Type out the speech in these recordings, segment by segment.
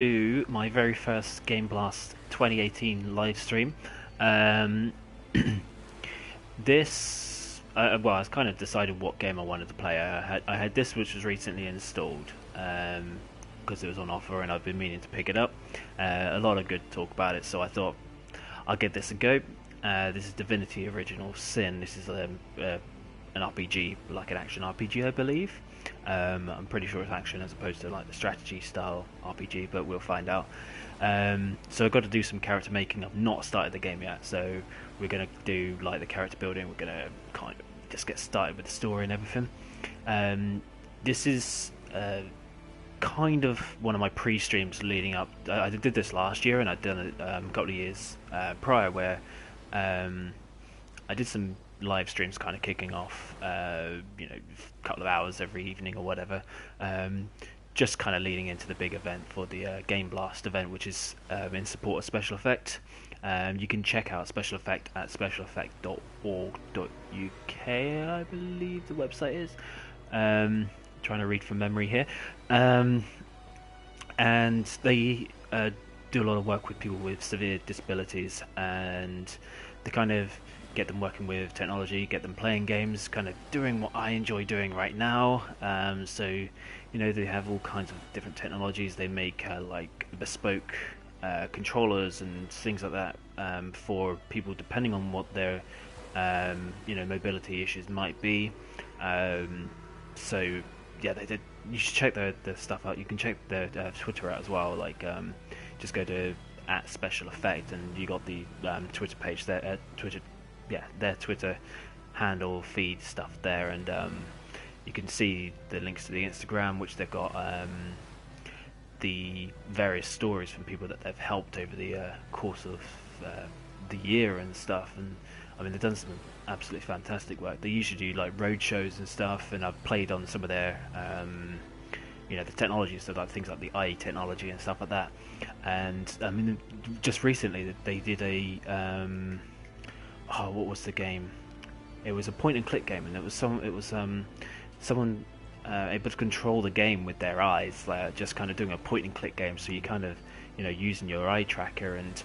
To my very first Game Blast 2018 live stream. Um, well, I was kind of decided what game I wanted to play. I had this, which was recently installed because it was on offer, and I've been meaning to pick it up. A lot of good talk about it, so I thought I'll give this a go. This is Divinity Original Sin. This is an RPG, like an action RPG, I believe. I'm pretty sure it's action as opposed to like the strategy style RPG, but we'll find out. So I've got to do some character making. I've not started the game yet, so we're gonna do like the character building. We're gonna kind of just get started with the story and everything. This is kind of one of my pre-streams leading up. I did this last year, and I'd done it a couple of years prior, where I did some live streams kind of kicking off, a couple of hours every evening or whatever, just kind of leading into the big event for the Game Blast event, which is in support of SpecialEffect. You can check out SpecialEffect at specialeffect.org.uk, I believe the website is. Trying to read from memory here. And they do a lot of work with people with severe disabilities, and they kind of get them working with technology, get them playing games, kind of doing what I enjoy doing right now. So, they have all kinds of different technologies. They make like bespoke controllers and things like that for people depending on what their mobility issues might be. So yeah, they did. You should check their stuff out. You can check their Twitter out as well. Like just go to at SpecialEffect, and you got the Twitter page there. Their Twitter handle, feed stuff there, and you can see the links to the Instagram, which they've got the various stories from people that they've helped over the course of the year and stuff. And I mean, they've done some absolutely fantastic work. They usually do like road shows and stuff, and I've played on some of their the technology, so like things like the eye technology and stuff like that. And I mean, just recently they did a what was the game? It was a point and click game, and it was someone able to control the game with their eyes, like just kind of doing a point and click game. So you kind of using your eye tracker and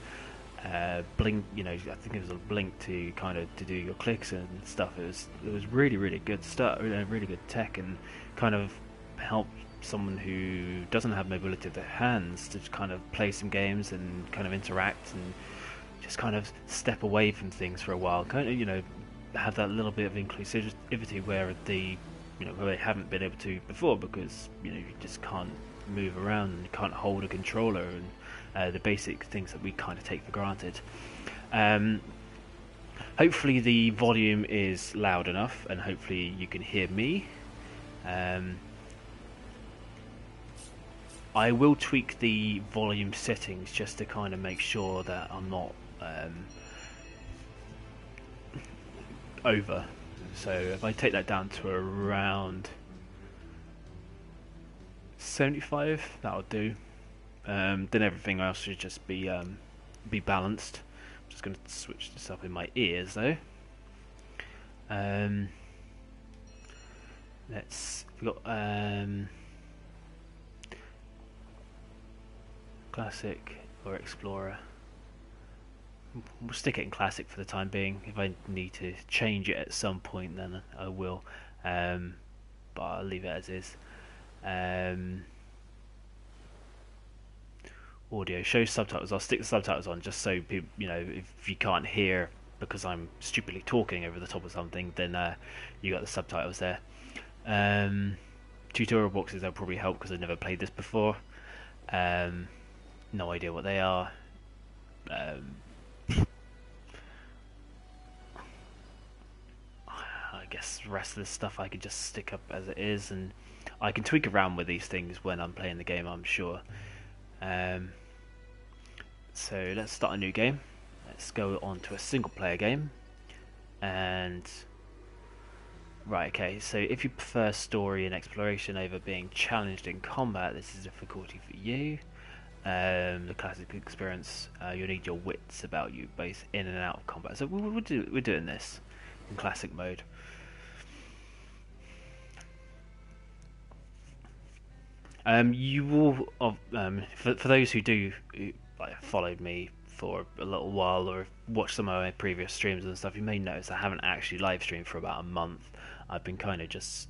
blink. I think it was a blink to kind of to do your clicks and stuff. It was really really good stuff, really good tech, and kind of help someone who doesn't have mobility of their hands to kind of play some games and kind of interact and just kind of step away from things for a while, kind of have that little bit of inclusivity where where they haven't been able to before, because you just can't move around and you can't hold a controller, and the basic things that we kind of take for granted. Hopefully the volume is loud enough, and hopefully you can hear me. I will tweak the volume settings just to kind of make sure that I'm not over. So if I take that down to around 75, that'll do. Then everything else should just be balanced. I'm just going to switch this up in my ears though. We've got Classic or Explorer. We'll stick it in Classic for the time being. If I need to change it at some point, then I will. But I'll leave it as is. Audio, show subtitles. I'll stick the subtitles on just so people, if you can't hear because I'm stupidly talking over the top of something, then you got the subtitles there. Tutorial boxes, they'll probably help because I've never played this before. No idea what they are. I guess the rest of the stuff I could just stick up as it is, and I can tweak around with these things when I'm playing the game, I'm sure. So let's start a new game. Let's go on to a single player game. And right, okay, so if you prefer story and exploration over being challenged in combat, this is difficulty for you. The classic experience, you'll need your wits about you both in and out of combat. So we're doing this in classic mode. You will, for those who like followed me for a little while or watched some of my previous streams and stuff, you may notice I haven't actually live streamed for about a month. I've been kind of just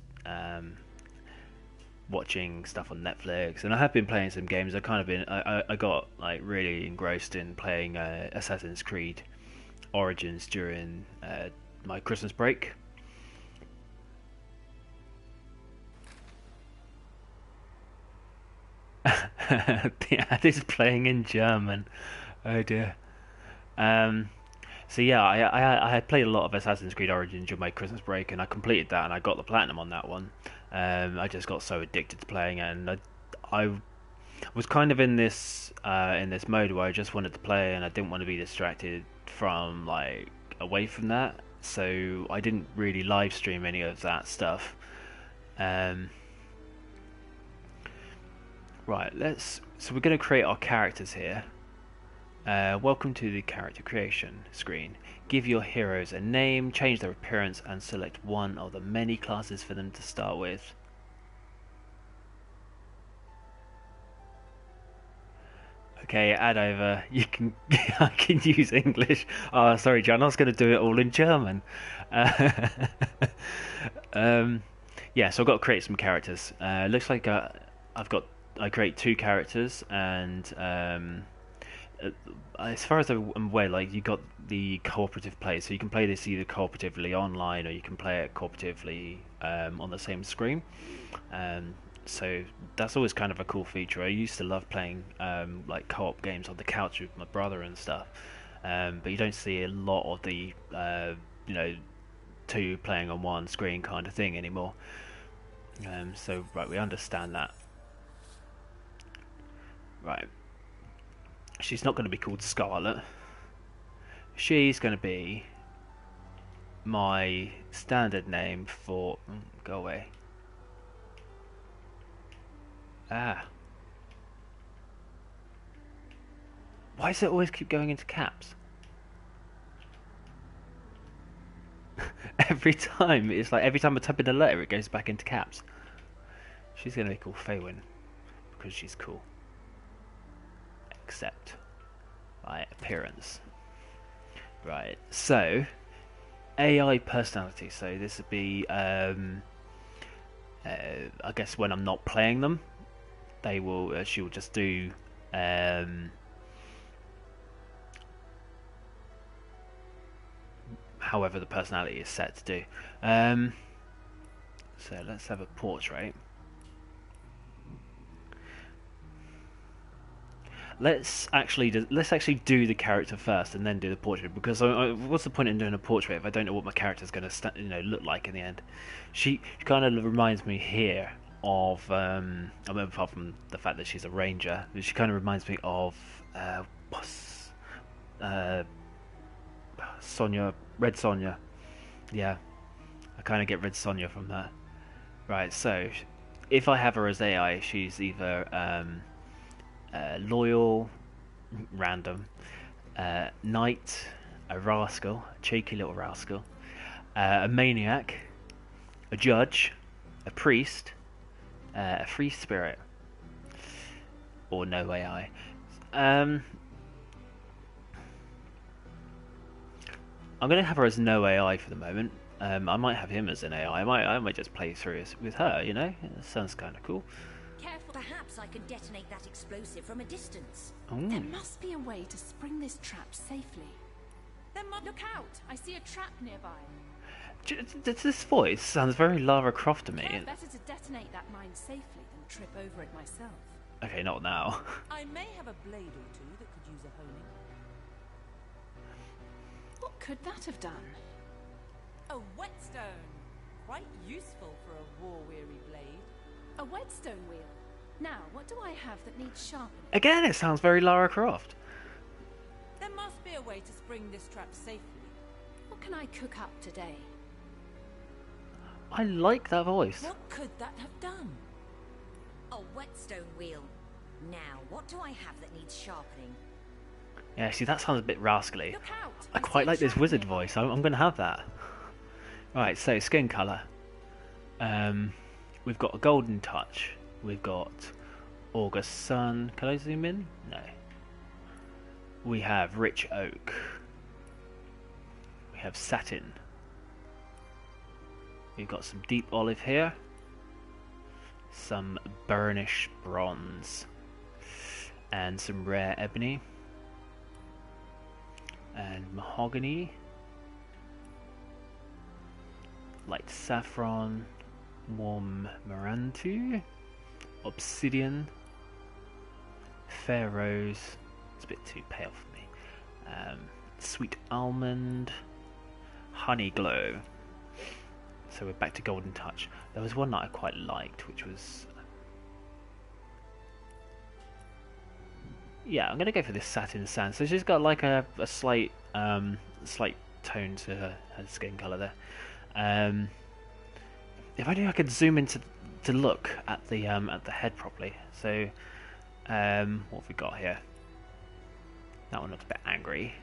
watching stuff on Netflix, and I have been playing some games. I got like really engrossed in playing Assassin's Creed Origins during my Christmas break. The ad is playing in German. Oh dear. Um, so yeah, I had played a lot of Assassin's Creed Origins during my Christmas break, and I completed that, and I got the platinum on that one. I just got so addicted to playing it, and I was kind of in this mode where I just wanted to play, and I didn't want to be distracted from like away from that. So I didn't really live stream any of that stuff. Um, right, so we're going to create our characters here. Welcome to the character creation screen. Give your heroes a name, change their appearance, and select one of the many classes for them to start with. Okay, add over. You can I can use English. Oh, sorry, John. I was going to do it all in German. Uh, um, yeah, so I've got to create some characters. Looks like I create two characters, and uh, as far as I'm aware, like you got the cooperative play, so you can play this either cooperatively online or you can play it cooperatively on the same screen. Um, so that's always kind of a cool feature. I used to love playing like co-op games on the couch with my brother and stuff, but you don't see a lot of the you know two playing on one screen kind of thing anymore. So right, we understand that. Right. She's not going to be called Scarlet. She's going to be my standard name for... go away. Ah. Why does it always keep going into caps? Every time, it's like every time I type in a letter, it goes back into caps. She's going to be called Faywin because she's cool. Except by appearance. Right, so AI personality. So this would be, I guess when I'm not playing them, they will. She will just do. However, the personality is set to do. So let's have a portrait. Let's actually do the character first and then do the portrait, because what's the point in doing a portrait if I don't know what my character's going to look like in the end? She kind of reminds me here of I mean, apart from the fact that she's a ranger, she kind of reminds me of Sonya, Red Sonya. Yeah, I kind of get Red Sonya from that. Right, so if I have her as AI, she's either loyal, random, knight, a rascal, a cheeky little rascal, a maniac, a judge, a priest, a free spirit, or no AI. I'm going to have her as no AI for the moment. I might have him as an AI. I might just play through with her. You know, that sounds kind of cool. Careful. Perhaps I could detonate that explosive from a distance. Ooh. There must be a way to spring this trap safely. Look out! I see a trap nearby. This voice sounds very Lara Croft to me. It's better to detonate that mine safely than trip over it myself. Okay, not now. I may have a blade or two that could use a honing. What could that have done? A whetstone! Quite useful for a war-weary blade. A whetstone wheel. Now, what do I have that needs sharpening? Again, it sounds very Lara Croft. There must be a way to spring this trap safely. What can I cook up today? I like that voice. What could that have done? A whetstone wheel. Now, what do I have that needs sharpening? Yeah, see, that sounds a bit rascally. Look out! I quite like this wizard voice. I'm going to have that. Right, so skin colour. We've got a golden touch. We've got August Sun. Can I zoom in? No. We have Rich Oak. We have Satin. We've got some Deep Olive here. Some Burnish Bronze. And some Rare Ebony. And Mahogany. Light Saffron. Warm Marantu. Obsidian. Fair Rose. It's a bit too pale for me. Sweet Almond. Honey Glow. So we're back to Golden Touch. There was one that I quite liked, which was... yeah, I'm going to go for this Satin Sand. So she's got like a slight slight tone to her skin colour there. If only I could zoom into to look at the head properly. So what have we got here? That one looks a bit angry.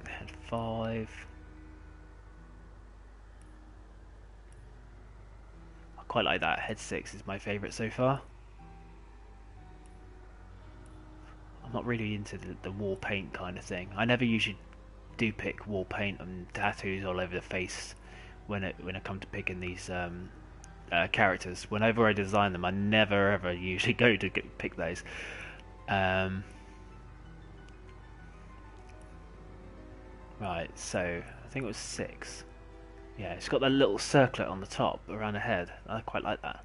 Head 5. I quite like that. Head 6 is my favourite so far. I'm not really into the wall paint kind of thing. I never usually do pick wall paint and tattoos all over the face when I come to picking these characters. Whenever I design them, I never ever usually go to pick those. Right, so I think it was 6. Yeah, it's got that little circlet on the top around the head. I quite like that.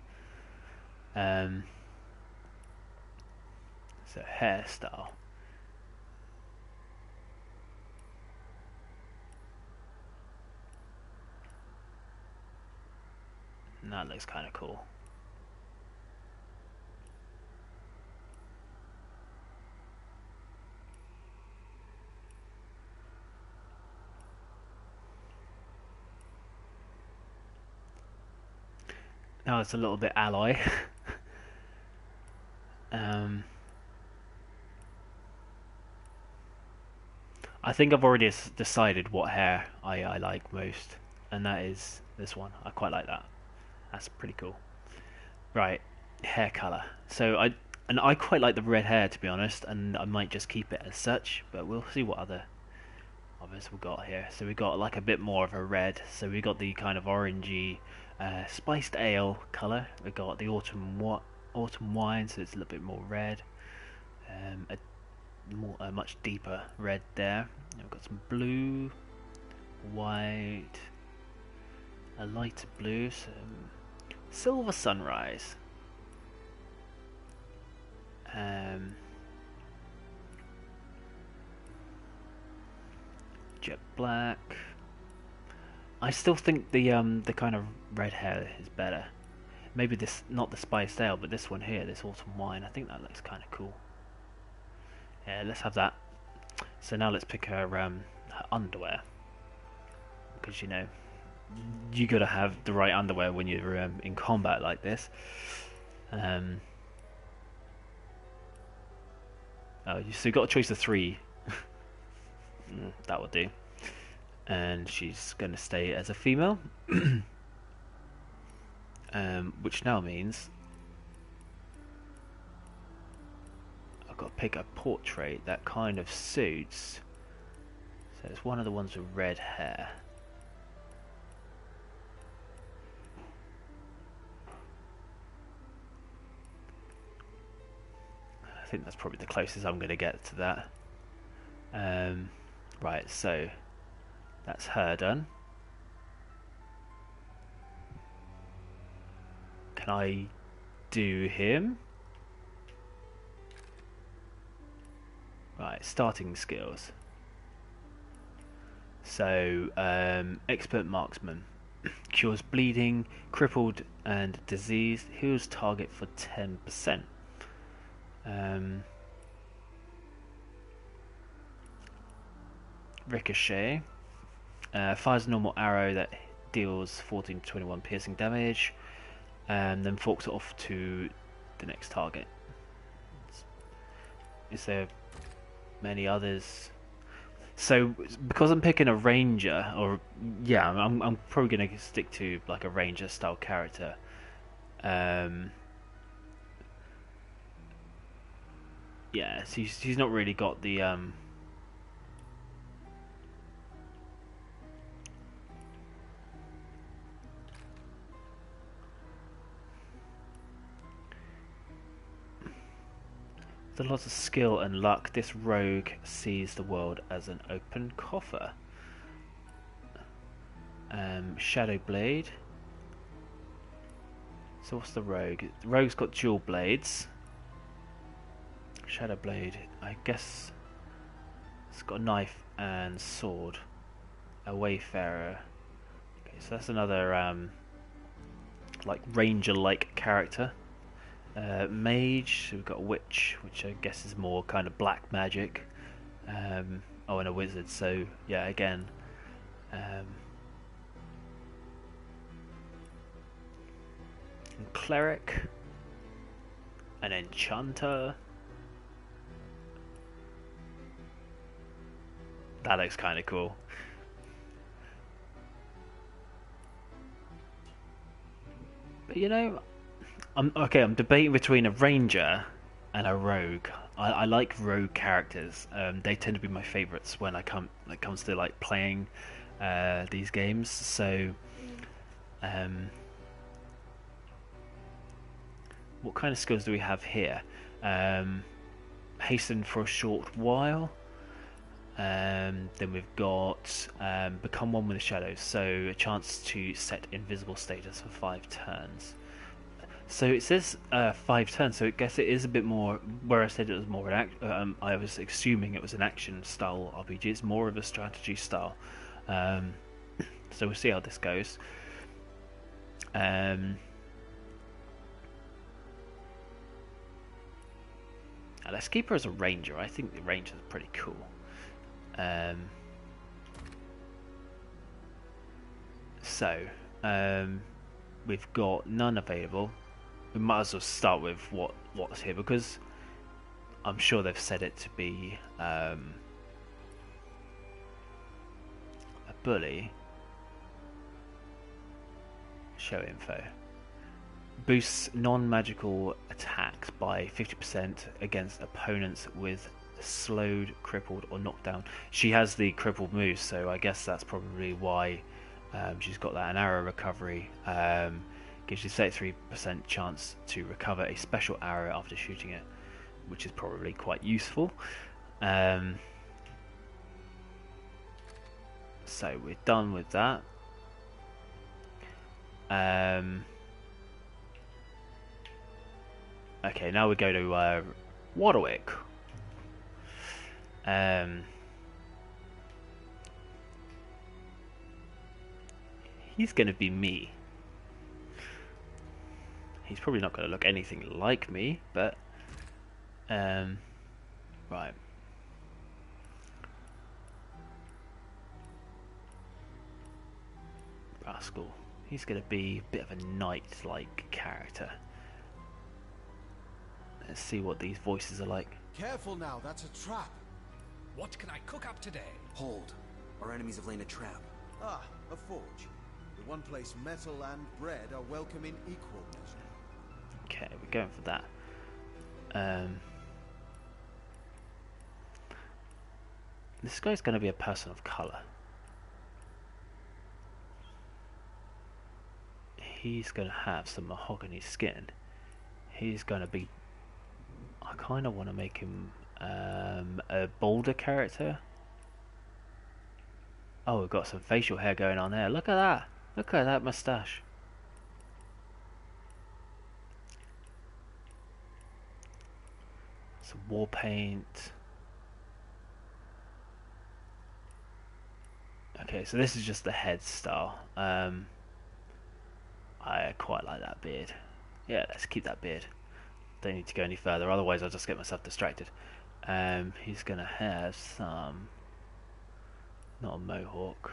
So hairstyle. And that looks kind of cool. Now it's a little bit alloy. I think I've already decided what hair I like most, and that is this one. I quite like that. That's pretty cool. Right, hair color. So I quite like the red hair, to be honest, and I might just keep it as such. But we'll see what others we've got here. So we got like a bit more of a red. So we got the kind of orangey, spiced ale color. We got the autumn wine, so it's a little bit more red. A much deeper red there. And we've got some blue, white, a lighter blue, some silver sunrise, jet black. I still think the kind of red hair is better. Maybe this, not the spiced ale, but this one here, this autumn wine. I think that looks kind of cool. Yeah, let's have that. So now let's pick her underwear, because you know you gotta have the right underwear when you're in combat like this. So you got a choice of 3. That will do. And she's gonna stay as a female, which now means I've got to pick a portrait that kind of suits. So it's one of the ones with red hair. I think that's probably the closest I'm going to get to that. Right, so that's her done. Can I do him? Right, starting skills. So, expert marksman. Cures bleeding, crippled and diseased. Heals target for 10%. Ricochet. Fires a normal arrow that deals 14 to 21 piercing damage. And then forks it off to the next target. Is there many others? So because I'm picking a ranger, or yeah, I'm probably going to stick to like a ranger style character. Yeah, so he's not really got the there's lots of skill and luck. This rogue sees the world as an open coffer. Shadow blade. So what's the rogue? The rogue's got dual blades. Shadow blade, I guess it's got a knife and sword. A wayfarer. Okay, so that's another like ranger-like character. Mage, so we've got a witch, which I guess is more kind of black magic. Oh, and a wizard. So yeah, again. Cleric, an enchanter. That looks kind of cool. But you know, I'm debating between a ranger and a rogue. I like rogue characters. They tend to be my favourites when it comes to like playing these games. So, what kind of skills do we have here? Hasten for a short while. Then we've got become one with the shadows, so a chance to set invisible status for 5 turns. So it says 5 turns, so I guess it is a bit more. Where I said it was more an I was assuming it was an action style RPG. It's more of a strategy style. So we'll see how this goes. Let's keep her as a ranger. I think the ranger is pretty cool. We've got none available. We might as well start with what's here, because I'm sure they've said it to be a bully. Show info. Boosts non-magical attacks by 50% against opponents with slowed, crippled, or knocked down. She has the crippled move, so I guess that's probably why she's got that. An arrow recovery gives you 33% chance to recover a special arrow after shooting it, which is probably quite useful. So we're done with that. Okay, now we go to Warwick. He's going to be me. He's probably not going to look anything like me, but right. Rascal. He's going to be a bit of a knight-like character. Let's see what these voices are like. Careful now, that's a trap. What can I cook up today? Hold. Our enemies have laid a trap. Ah, a forge. The one place metal and bread are welcome in equal measure. Okay, we're going for that. This guy's going to be a person of colour. He's going to have some mahogany skin. He's going to be... I kind of want to make him a bolder character. Oh, we've got some facial hair going on there. Look at that. Look at that moustache. Some war paint. Okay, so this is just the head style. I quite like that beard. Yeah, let's keep that beard. Don't need to go any further, otherwise I'll just get myself distracted. He's gonna have some... not a mohawk.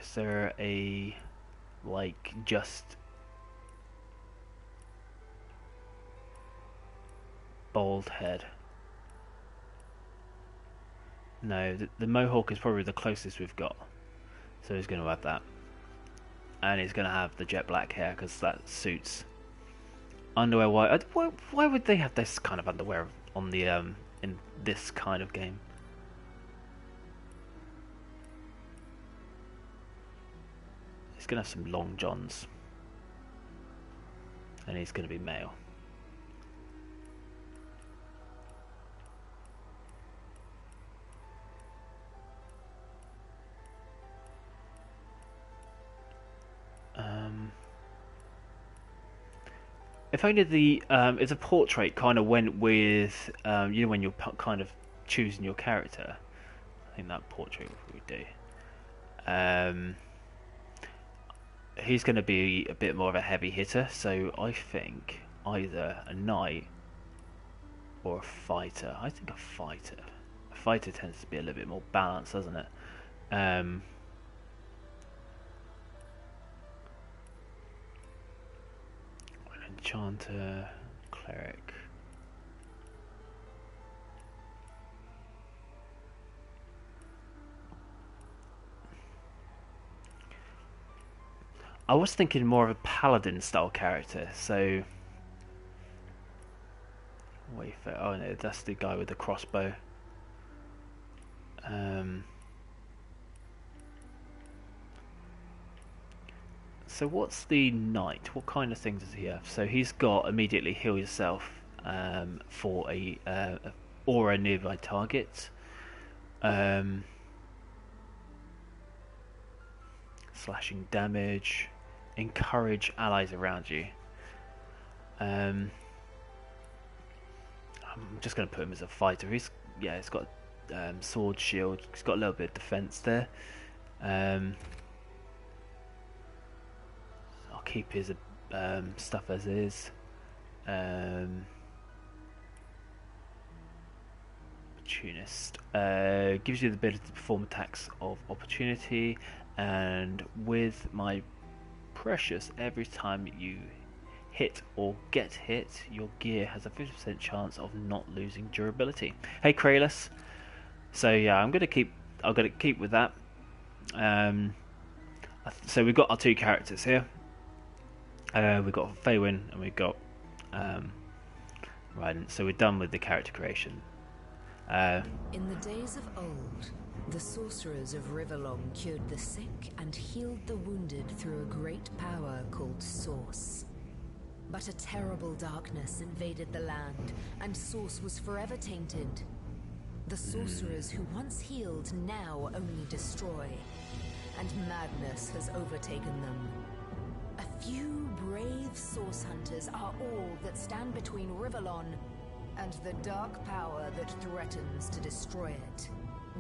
Is there a... like, just... bald head? No, the mohawk is probably the closest we've got. So he's going to have that. And he's going to have the jet black hair because that suits. Underwear white. Why would they have this kind of underwear on the in this kind of game? He's going to have some long johns. And he's going to be male. If only the if the portrait kind of went with you know, when you're kind of choosing your character. I think that portrait would do. He's going to be a bit more of a heavy hitter, so I think either a knight or a fighter. I think a fighter. A fighter tends to be a little bit more balanced, doesn't it? Enchanter, cleric. I was thinking more of a paladin style character, so wait for, oh no, that's the guy with the crossbow. So what's the knight? What kind of things does he have? So he's got immediately heal yourself for a or a nearby target. Slashing damage. Encourage allies around you. I'm just going to put him as a fighter. He's got sword, shield. He's got a little bit of defense there. I'll keep his stuff as is. Opportunist gives you the ability to perform attacks of opportunity, and with my precious, every time you hit or get hit, your gear has a 50% chance of not losing durability. Hey Kralis. So yeah, I'm gonna keep with that. So we've got our two characters here. We've got Faywin and we've got Ryden. So we're done with the character creation. In the days of old, the sorcerers of Riverlong cured the sick and healed the wounded through a great power called Source. But a terrible darkness invaded the land, and Source was forever tainted. The sorcerers who once healed now only destroy, and madness has overtaken them. A few brave Source hunters are all that stand between Riverlon and the dark power that threatens to destroy it.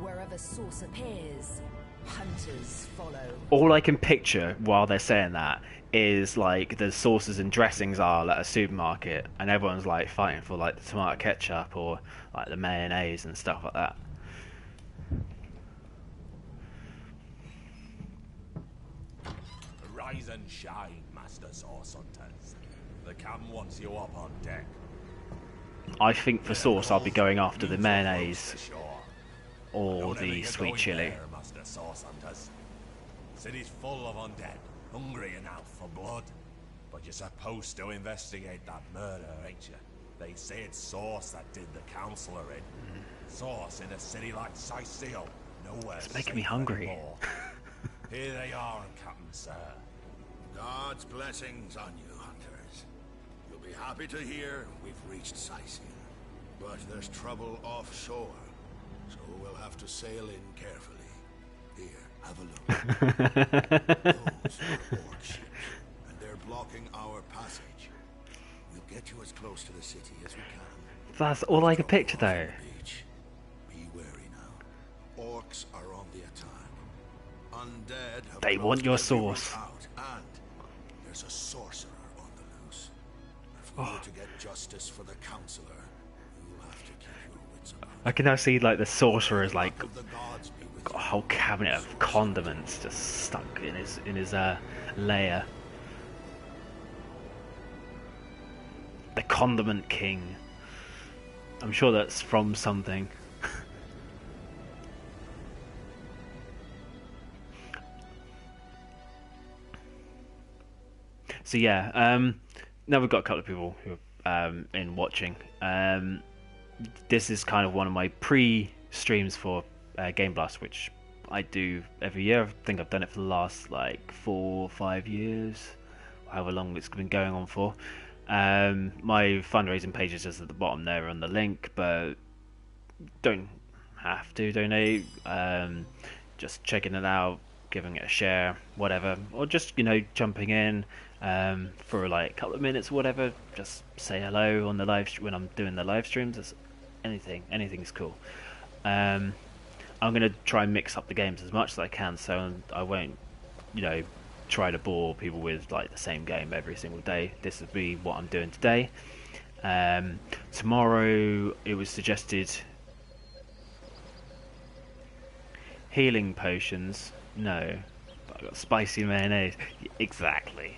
Wherever Source appears, hunters follow. All I can picture while they're saying that is like the sauces and dressings are at a supermarket, and everyone's like fighting for like the tomato ketchup or like the mayonnaise and stuff like that. Rise and shine, Master Source Hunters. The cam wants you up on deck. I think for sauce I'll be going after the mayonnaise or the sweet chili. Master Source Hunters. City's full of undead, hungry enough for blood. But you're supposed to investigate that murder, ain't you? They say it's Source that did the Counselor in. Source in a city like Sicil. Nowhere. It's making me hungry. Here they are, Captain Sir. God's blessings on you, hunters. You'll be happy to hear we've reached Sicil. But there's trouble offshore, so we'll have to sail in carefully. Here, have a look. Those are orc ships, and they're blocking our passage. We'll get you as close to the city as we can. That's all I can picture though. Be wary now. Orcs are on the attack. Undead have They want your sauce. out, and there's a sorcerer on the loose. If we were to get justice for the Counselor, you'll have to keep your wits about. I can now see like the sorcerer's like got a whole cabinet of condiments just stuck in his lair. The Condiment King. I'm sure that's from something. So yeah, now we've got a couple of people who are in watching. This is kind of one of my pre-streams for Game Blast, which I do every year. I think I've done it for the last like 4 or 5 years, however long it's been going on for. My fundraising page is just at the bottom there on the link, but don't have to donate. Just checking it out, giving it a share, whatever, or just jumping in for like a couple of minutes or whatever. Just say hello on the when I'm doing the live streams. It's anything's cool. I'm gonna try and mix up the games as much as I can, so I won't try to bore people with like the same game every single day. This will be what I'm doing today. Tomorrow it was suggested healing potions. No, but I got spicy mayonnaise. Exactly,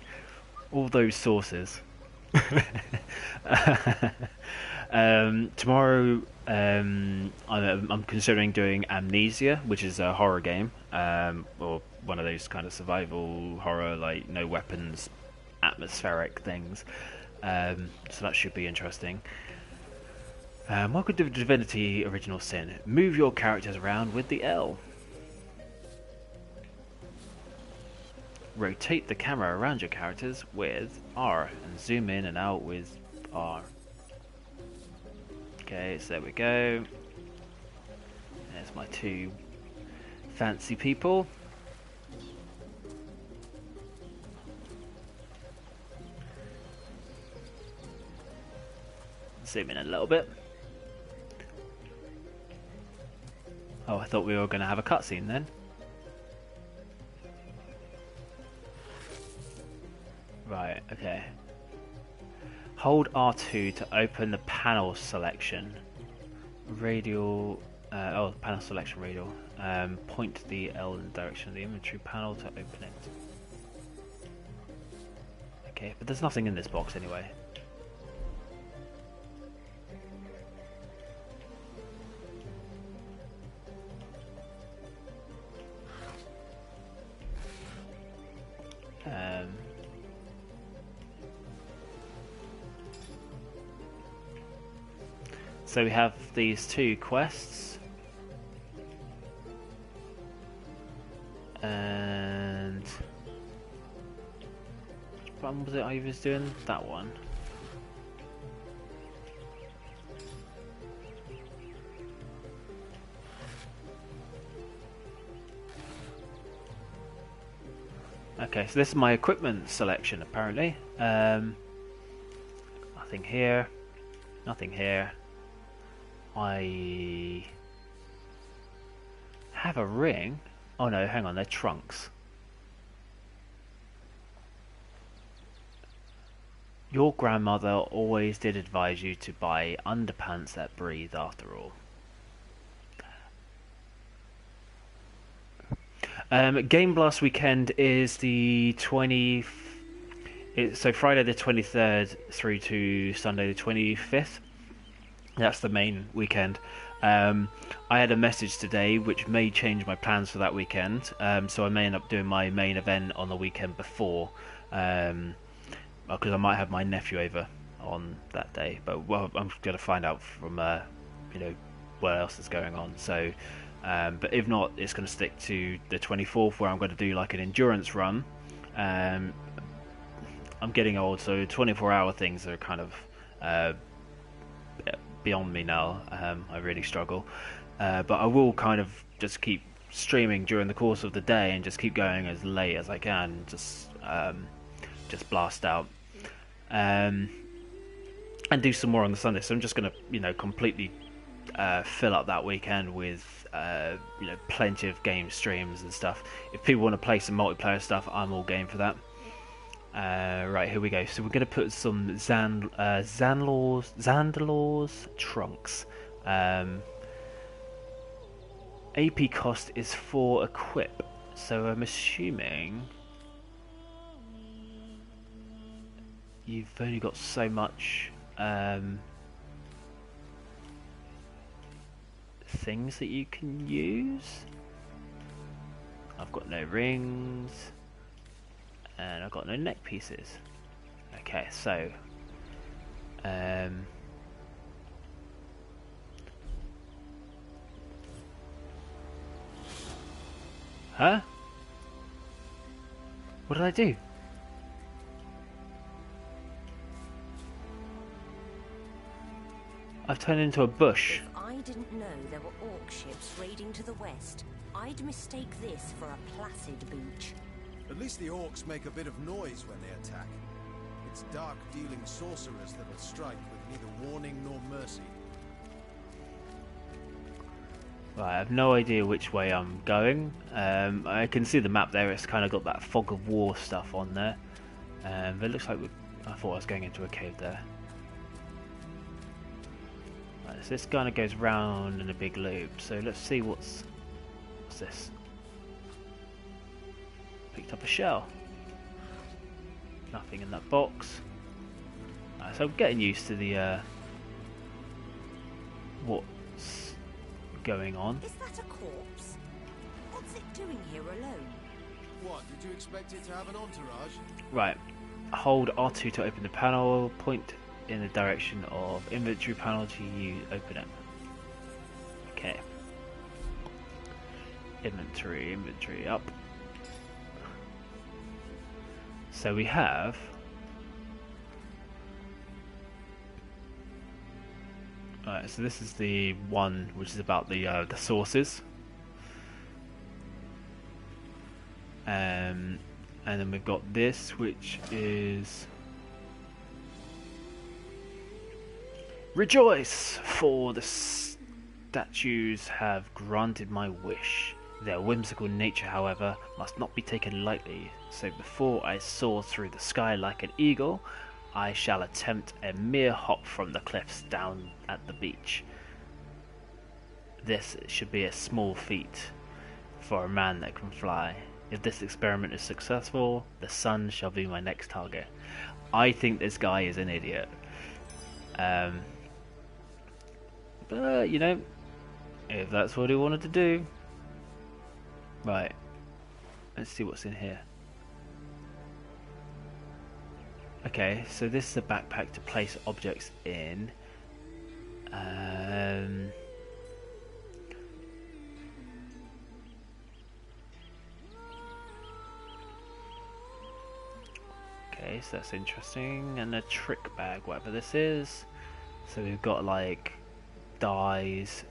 all those sauces. Tomorrow I'm considering doing Amnesia, which is a horror game, or one of those kind of survival horror, like no weapons, atmospheric things. So that should be interesting. What could Divinity Original Sin? Move your characters around with the L. Rotate the camera around your characters with R, and zoom in and out with R. Okay, so there we go. There's my two fancy people. Zoom in a little bit. Oh, I thought we were going to have a cutscene then. Right, okay. Hold R2 to open the panel selection. Radial... panel selection radial. Point the L in the direction of the inventory panel to open it. Okay, but there's nothing in this box anyway. So we have these two quests, and which one was it I was doing? That one. Okay, so this is my equipment selection apparently. Nothing here, nothing here. I have a ring. Oh no, hang on, they're trunks. Your grandmother always did advise you to buy underpants that breathe after all. Game Blast weekend is the 20th. So Friday the 23rd through to Sunday the 25th. That's the main weekend. I had a message today which may change my plans for that weekend, so I may end up doing my main event on the weekend before, because I might have my nephew over on that day. But well, I'm going to find out from what else is going on. So, but if not, it's going to stick to the 24th, where I'm going to do like an endurance run. I'm getting old, so 24-hour things are kind of beyond me now. I really struggle, but I will kind of just keep streaming during the course of the day and just keep going as late as I can, just blast out, and do some more on the Sunday. So I'm just going to completely fill up that weekend with plenty of game streams and stuff. If people want to play some multiplayer stuff, I'm all game for that. Right, here we go. So we're going to put some Zandalor's trunks. AP cost is 4 equip. So I'm assuming you've only got so much things that you can use. I've got no rings. And I've got no neck pieces. Okay, so huh? What did I do? I've turned into a bush. If I didn't know there were orc ships raiding to the west, I'd mistake this for a placid beach. At least the orcs make a bit of noise when they attack. It's dark-dealing sorcerers that'll strike with neither warning nor mercy. Right, I have no idea which way I'm going. I can see the map there. It's kind of got that fog of war stuff on there. But it looks like I thought I was going into a cave there. Right, so this kind of goes round in a big loop. So let's see what's this. Picked up a shell. Nothing in that box. Right, so I'm getting used to the what's going on. Is that a corpse? What's it doing here alone? What, did you expect it to have an entourage? Right, hold R2 to open the panel, point in the direction of inventory panel to open it. Okay. Inventory up. So we have alright, so this is the one which is about the sources. And then we've got this which is rejoice, for the statues have granted my wish. Their whimsical nature, however, must not be taken lightly, so before I soar through the sky like an eagle, I shall attempt a mere hop from the cliffs down at the beach. This should be a small feat for a man that can fly. If this experiment is successful, the sun shall be my next target. I think this guy is an idiot. But, you know, if that's what he wanted to do. Right, let's see what's in here. Okay, so this is a backpack to place objects in. Okay, so that's interesting. And a trick bag, whatever this is. So we've got like dyes,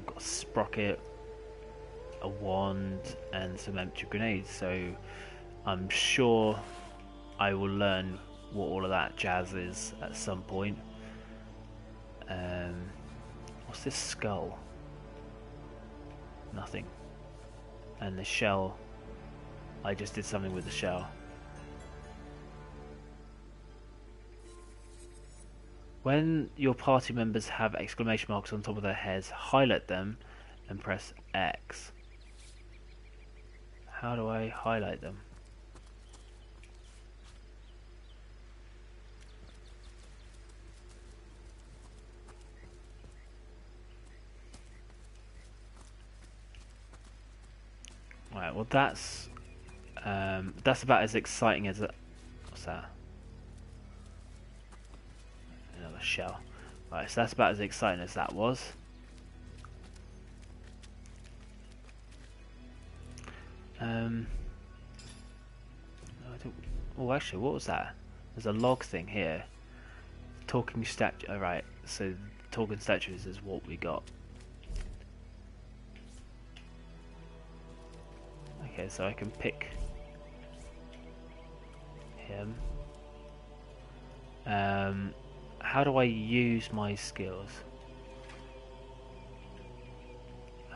got a sprocket, a wand, and some empty grenades. So I'm sure I will learn what all of that jazz is at some point. What's this skull? Nothing. And the shell, I just did something with the shell. When your party members have exclamation marks on top of their heads, highlight them and press X. How do I highlight them? Right, well that's about as exciting as it. What's that? Another shell. Right, so that's about as exciting as that was. Oh, actually, what was that? There's a log thing here. Talking statue. Oh, right, so talking statues is what we got. Okay, so I can pick him. How do I use my skills?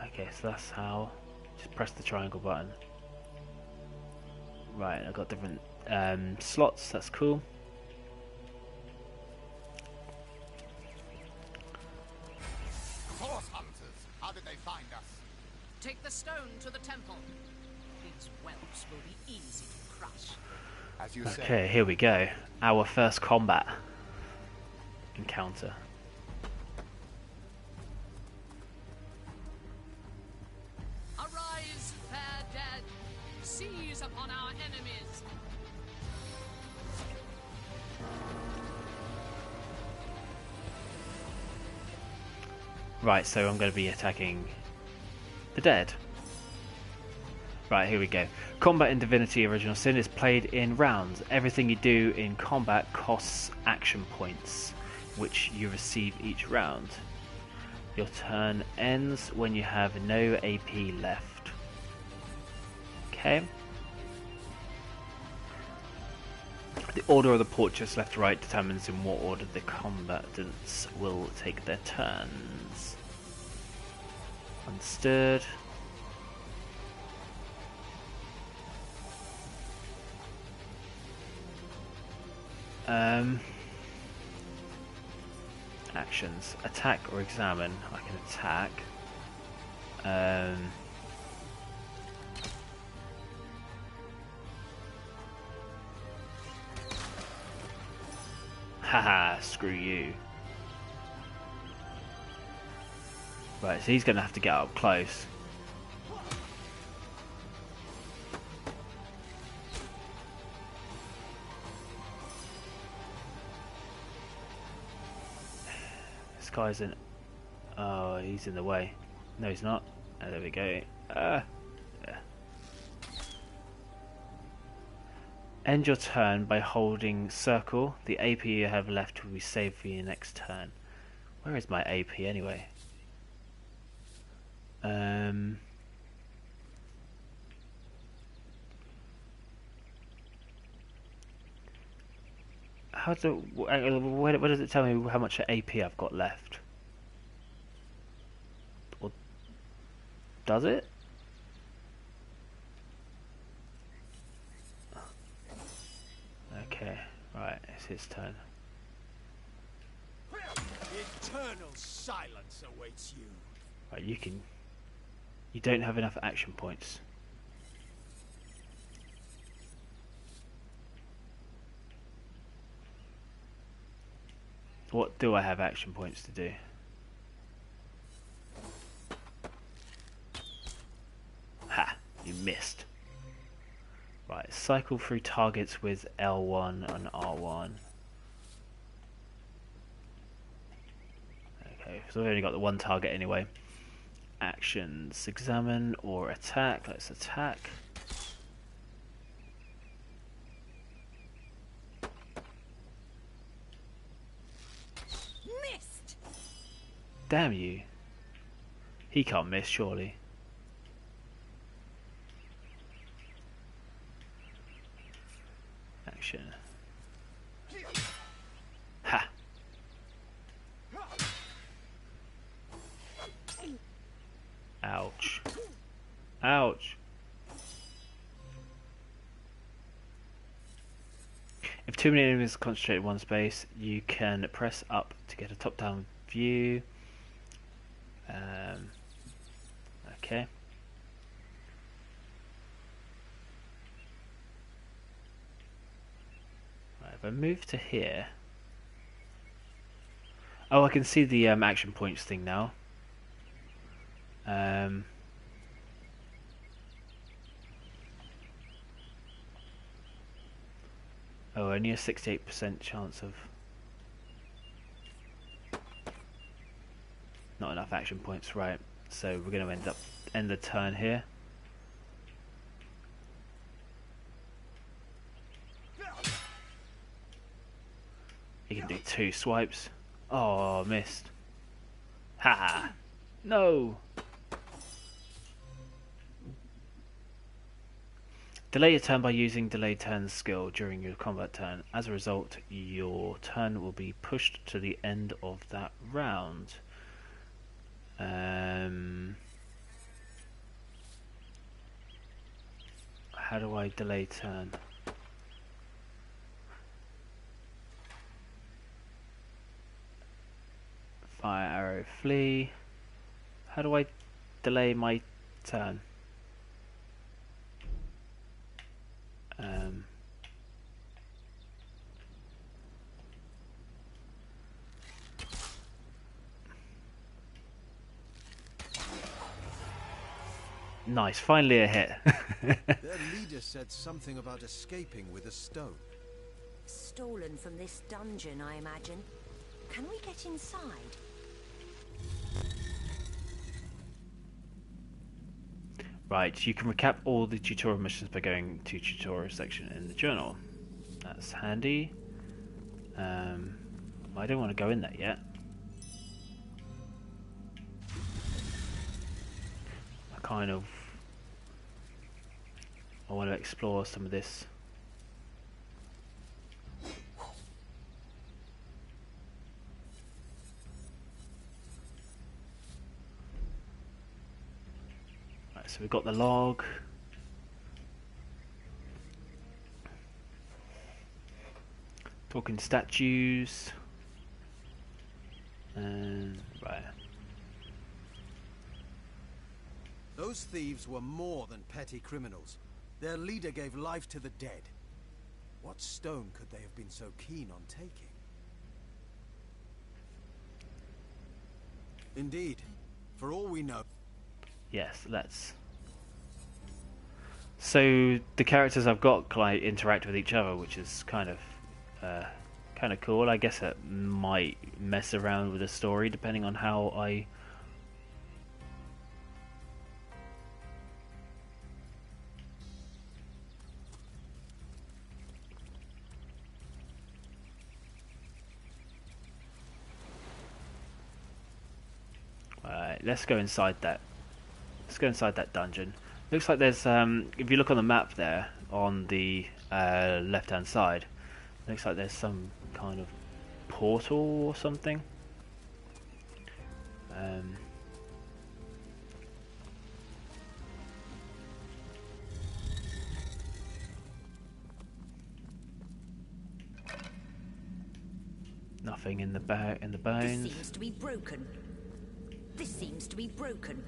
Okay, so that's how. Just press the triangle button. Right, I've got different slots, that's cool. Force hunters, how did they find us? Take the stone to the temple. These whelps will be easy to crush. As you say. Okay, here we go. Our first combat encounter. Arise, fair dead. Seize upon our enemies. Right, so I'm going to be attacking the dead. Right, here we go. Combat in Divinity Original Sin is played in rounds. Everything you do in combat costs action points, which you receive each round. Your turn ends when you have no AP left. Okay. The order of the portraits left to right determines in what order the combatants will take their turns. Understood. Actions. Attack or examine. I can attack. Haha, screw you. Right, so he's going to have to get up close. This guy's in... Oh, he's in the way. No, he's not. Oh, there we go. Yeah. End your turn by holding circle. The AP you have left will be saved for your next turn. Where is my AP anyway? Where does it tell me how much AP I've got left? Or does it? Okay, right, it's his turn. Eternal silence awaits you. Right, you don't have enough action points. What do I have action points to do? Ha! You missed. Right, cycle through targets with L1 and R1. Okay, so I've only got the one target anyway. Actions, examine or attack. Let's attack. Missed. Damn you. He can't miss, surely. Action. Ha! Ouch. Ouch. If too many enemies concentrate in one space, you can press up to get a top-down view. Okay. Right, if I move to here... Oh, I can see the action points thing now. Oh, only a 68% chance of... Not enough action points, right. So we're going to end the turn here. You can do 2 swipes. Oh, missed. Ha! No! Delay your turn by using delay turn skill during your combat turn. As a result, your turn will be pushed to the end of that round. How do I delay turn? Fire arrow, flee. How do I delay my turn? Nice, finally a hit. Their leader said something about escaping with a stone. Stolen from this dungeon, I imagine. Can we get inside? Right, you can recap all the tutorial missions by going to tutorial section in the journal. That's handy. I don't want to go in there yet. I want to explore some of this. Right, so we've got the log. Talking statues. And right. Those thieves were more than petty criminals. Their leader gave life to the dead. What stone could they have been so keen on taking? Indeed. For all we know... Yes, let's... So, the characters I've got like interact with each other, which is kind of cool. I guess it might mess around with the story, depending on how I... Let's go inside that. Let's go inside that dungeon. Looks like there's if you look on the map there on the left-hand side, looks like there's some kind of portal or something. Nothing in the bones. This seems to be broken. This seems to be broken.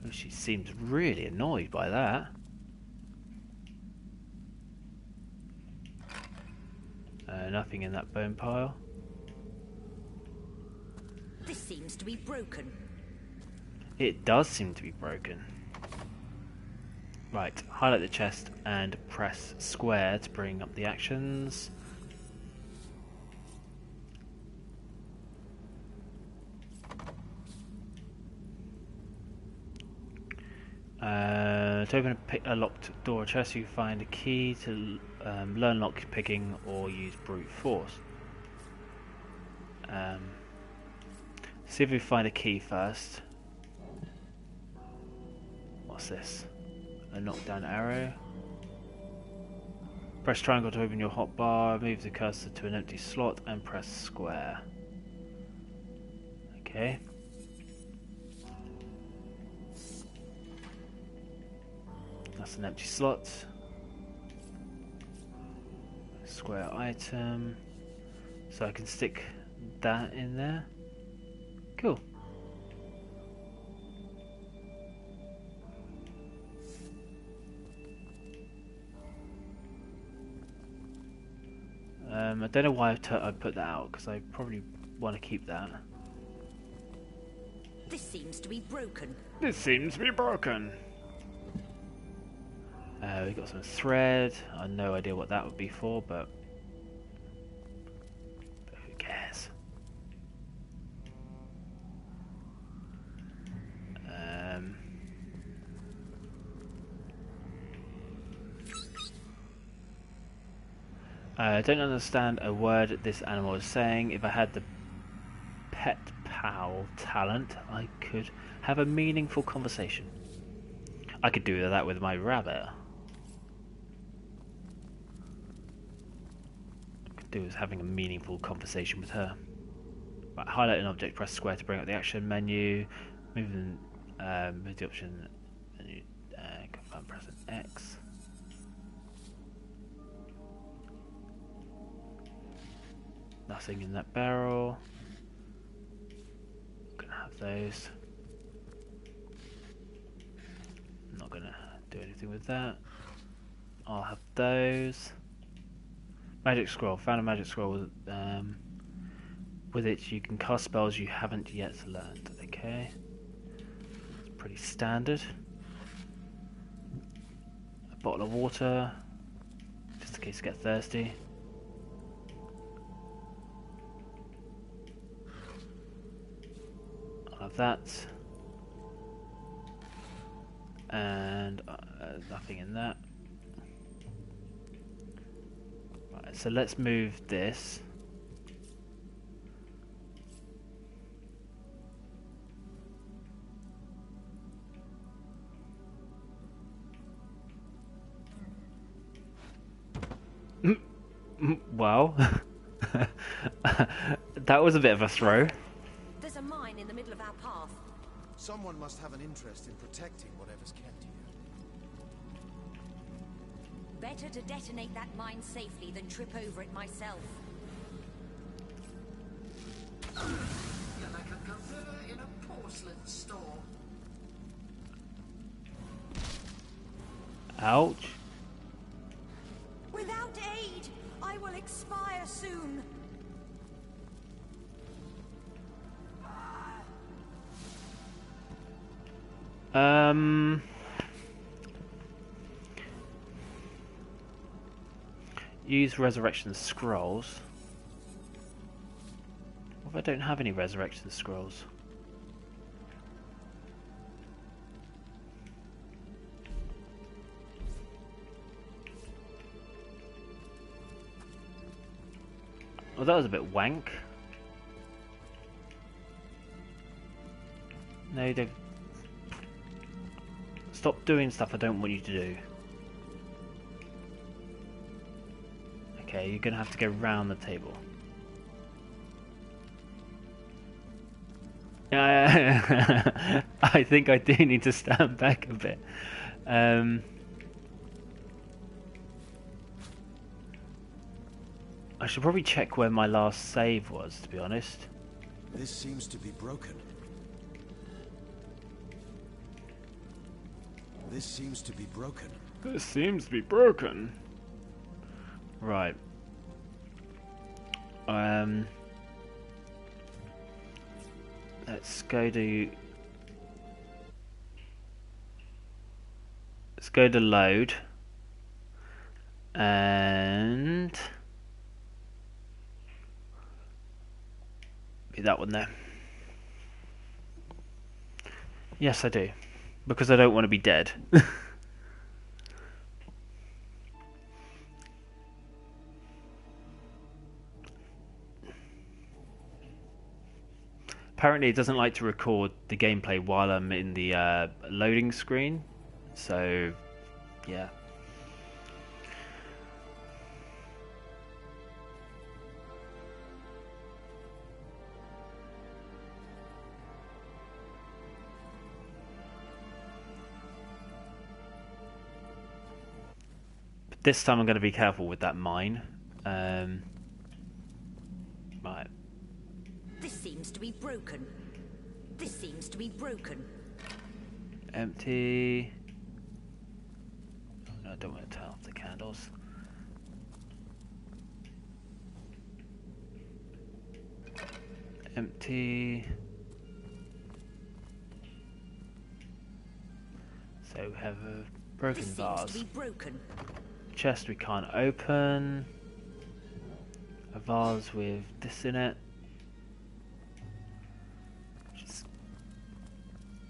Oh, she seems really annoyed by that. Nothing in that bone pile. This seems to be broken. It does seem to be broken. Right, highlight the chest and press square to bring up the actions. To open a locked door or chest, you find a key to learn lock picking or use brute force. See if we find a key first. What's this? A knockdown arrow. Press triangle to open your hotbar, move the cursor to an empty slot and press square. Okay. That's an empty slot. Square item. So I can stick that in there. Cool. I don't know why I put that out, because I probably want to keep that. This seems to be broken. This seems to be broken. We've got some thread. I have no idea what that would be for, but who cares? I don't understand a word this animal is saying. If I had the pet pal talent, I could have a meaningful conversation. I could do that with my rabbit. Do is having a meaningful conversation with her. Right, highlight an object, press square to bring up the action menu. Move the option menu, confirm, press an X. Nothing in that barrel. Gonna have those. Not gonna do anything with that. I'll have those. Magic scroll. Found a magic scroll. With it, you can cast spells you haven't yet learned. Okay, it's pretty standard. A bottle of water, just in case you get thirsty. I'll have that. And nothing in that. Right, so let's move this. Well, that was a bit of a throw. There's a mine in the middle of our path. Someone must have an interest in protecting whatever's kept here. Better to detonate that mine safely than trip over it myself. You're like a gorilla in a porcelain store. Ouch. Without aid, I will expire soon. Use resurrection scrolls. What if I don't have any resurrection scrolls? Well, that was a bit wank. No, they've... Stop doing stuff I don't want you to do. Okay, you're gonna have to go round the table. I think I do need to stand back a bit. I should probably check where my last save was, to be honest. This seems to be broken. This seems to be broken. This seems to be broken. Right. Let's go to... Let's go to load. And... be that one there. Yes, I do. Because I don't want to be dead. Apparently it doesn't like to record the gameplay while I'm in the loading screen. So, yeah. But this time I'm going to be careful with that mine. Right. This seems to be broken. This seems to be broken. Empty. Oh, no, I don't want to turn off the candles. Empty. So we have a broken This vase. seems to be broken. Chest we can't open. A vase with this in it.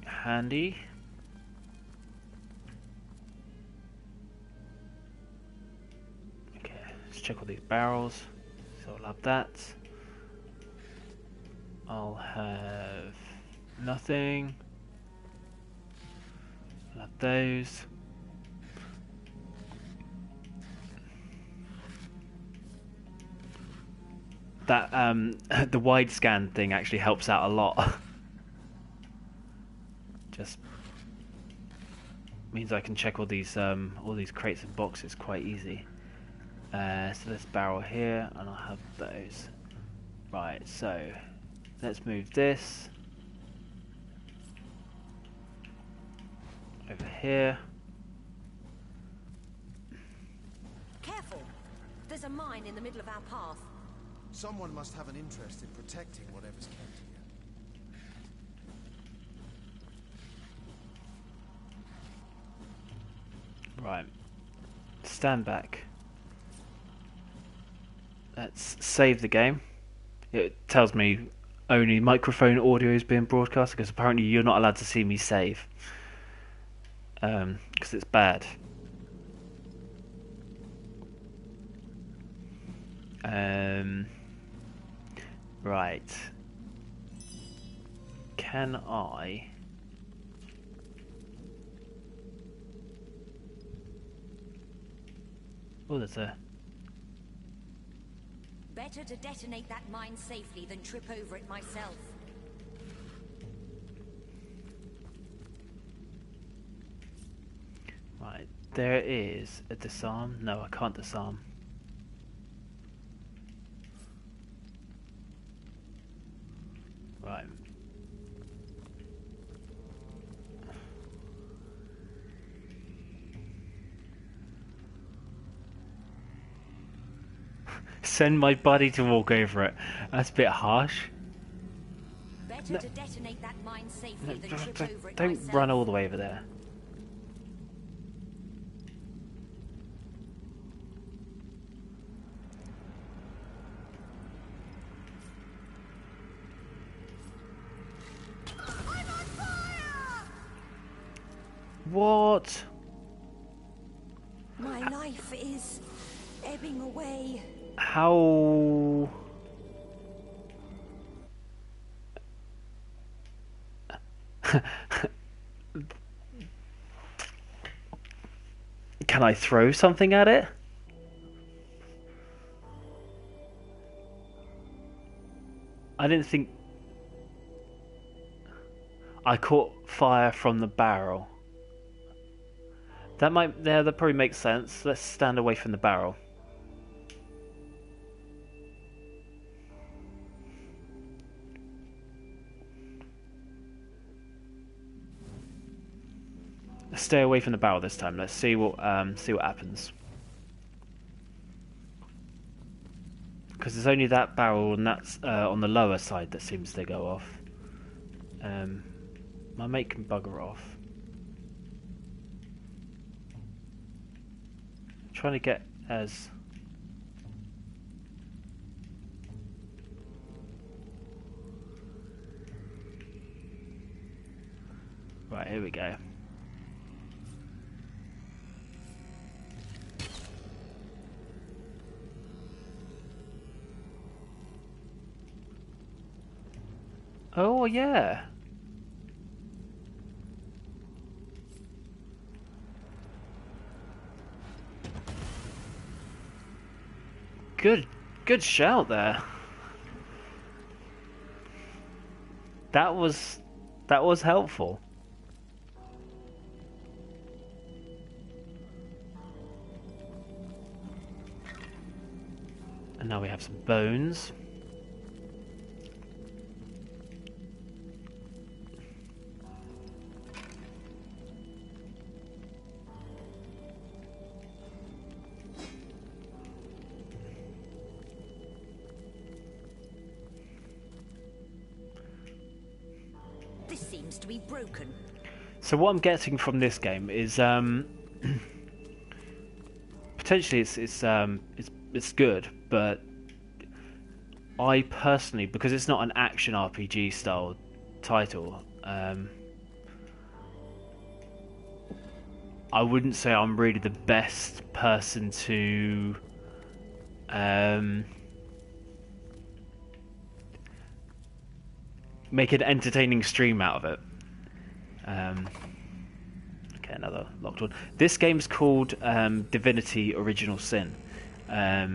Handy. Okay, let's check all these barrels. So I'll have that. I'll have nothing. I'll have those. That the wide scan thing actually helps out a lot. Just means I can check all these crates and boxes quite easy. So this barrel here, and I'll have those. Right, so let's move this over here. Careful! There's a mine in the middle of our path. Someone must have an interest in protecting whatever's kept here. Right, stand back. Let's save the game. It tells me only microphone audio is being broadcast because apparently you're not allowed to see me save. because it's bad. Right. Can I? Oh, there's a... Better to detonate that mine safely than trip over it myself. Right, there is a disarm. No, I can't disarm. Right. Send my buddy to walk over it. That's a bit harsh. Better to detonate that mine safely than trip over it Don't myself. run all the way over there. What? My life is ebbing away. How? Can I throw something at it? I didn't think... I caught fire from the barrel. That might... Yeah, that probably makes sense. Let's stand away from the barrel. Let's stay away from the barrel this time. Let's see what happens. Because there's only that barrel, and that's on the lower side that seems to go off. My mate can bugger off. I'm trying to get as... Right, here we go. Oh, yeah. Good shout there. That was helpful. And now we have some bones. This seems to be broken. So what I'm getting from this game is potentially it's good, but I personally, because it's not an action RPG style title, I wouldn't say I'm really the best person to make an entertaining stream out of it. Okay, another locked one. This game's called Divinity Original Sin. I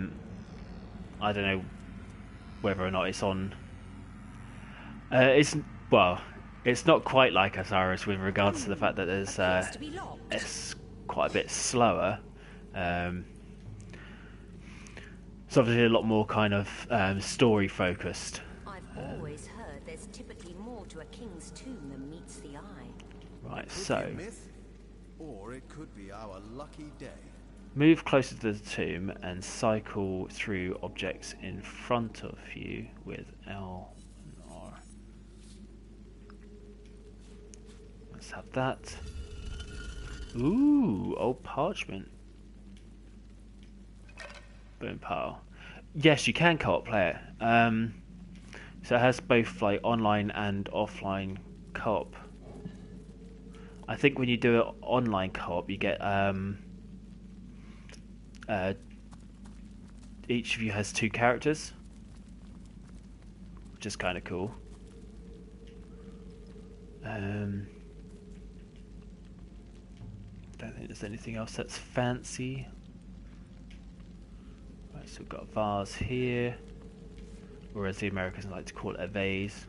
don't know whether or not it's on. It's not quite like Osiris with regards to the fact that there's it's quite a bit slower. It's obviously a lot more kind of story focused. I've always heard there's typically more to a king's tomb than meets the eye. Right, so Myth, or it could be our lucky day. move closer to the tomb and cycle through objects in front of you with L and R. Let's have that. Ooh, old parchment. Boom pow. Yes, you can co-op play it. So it has both like online and offline co-op. I think when you do it online co-op, you get each of you has 2 characters, which is kind of cool. Don't think there's anything else that's fancy. Right, so we've got a vase here, or as the Americans like to call it, a vase.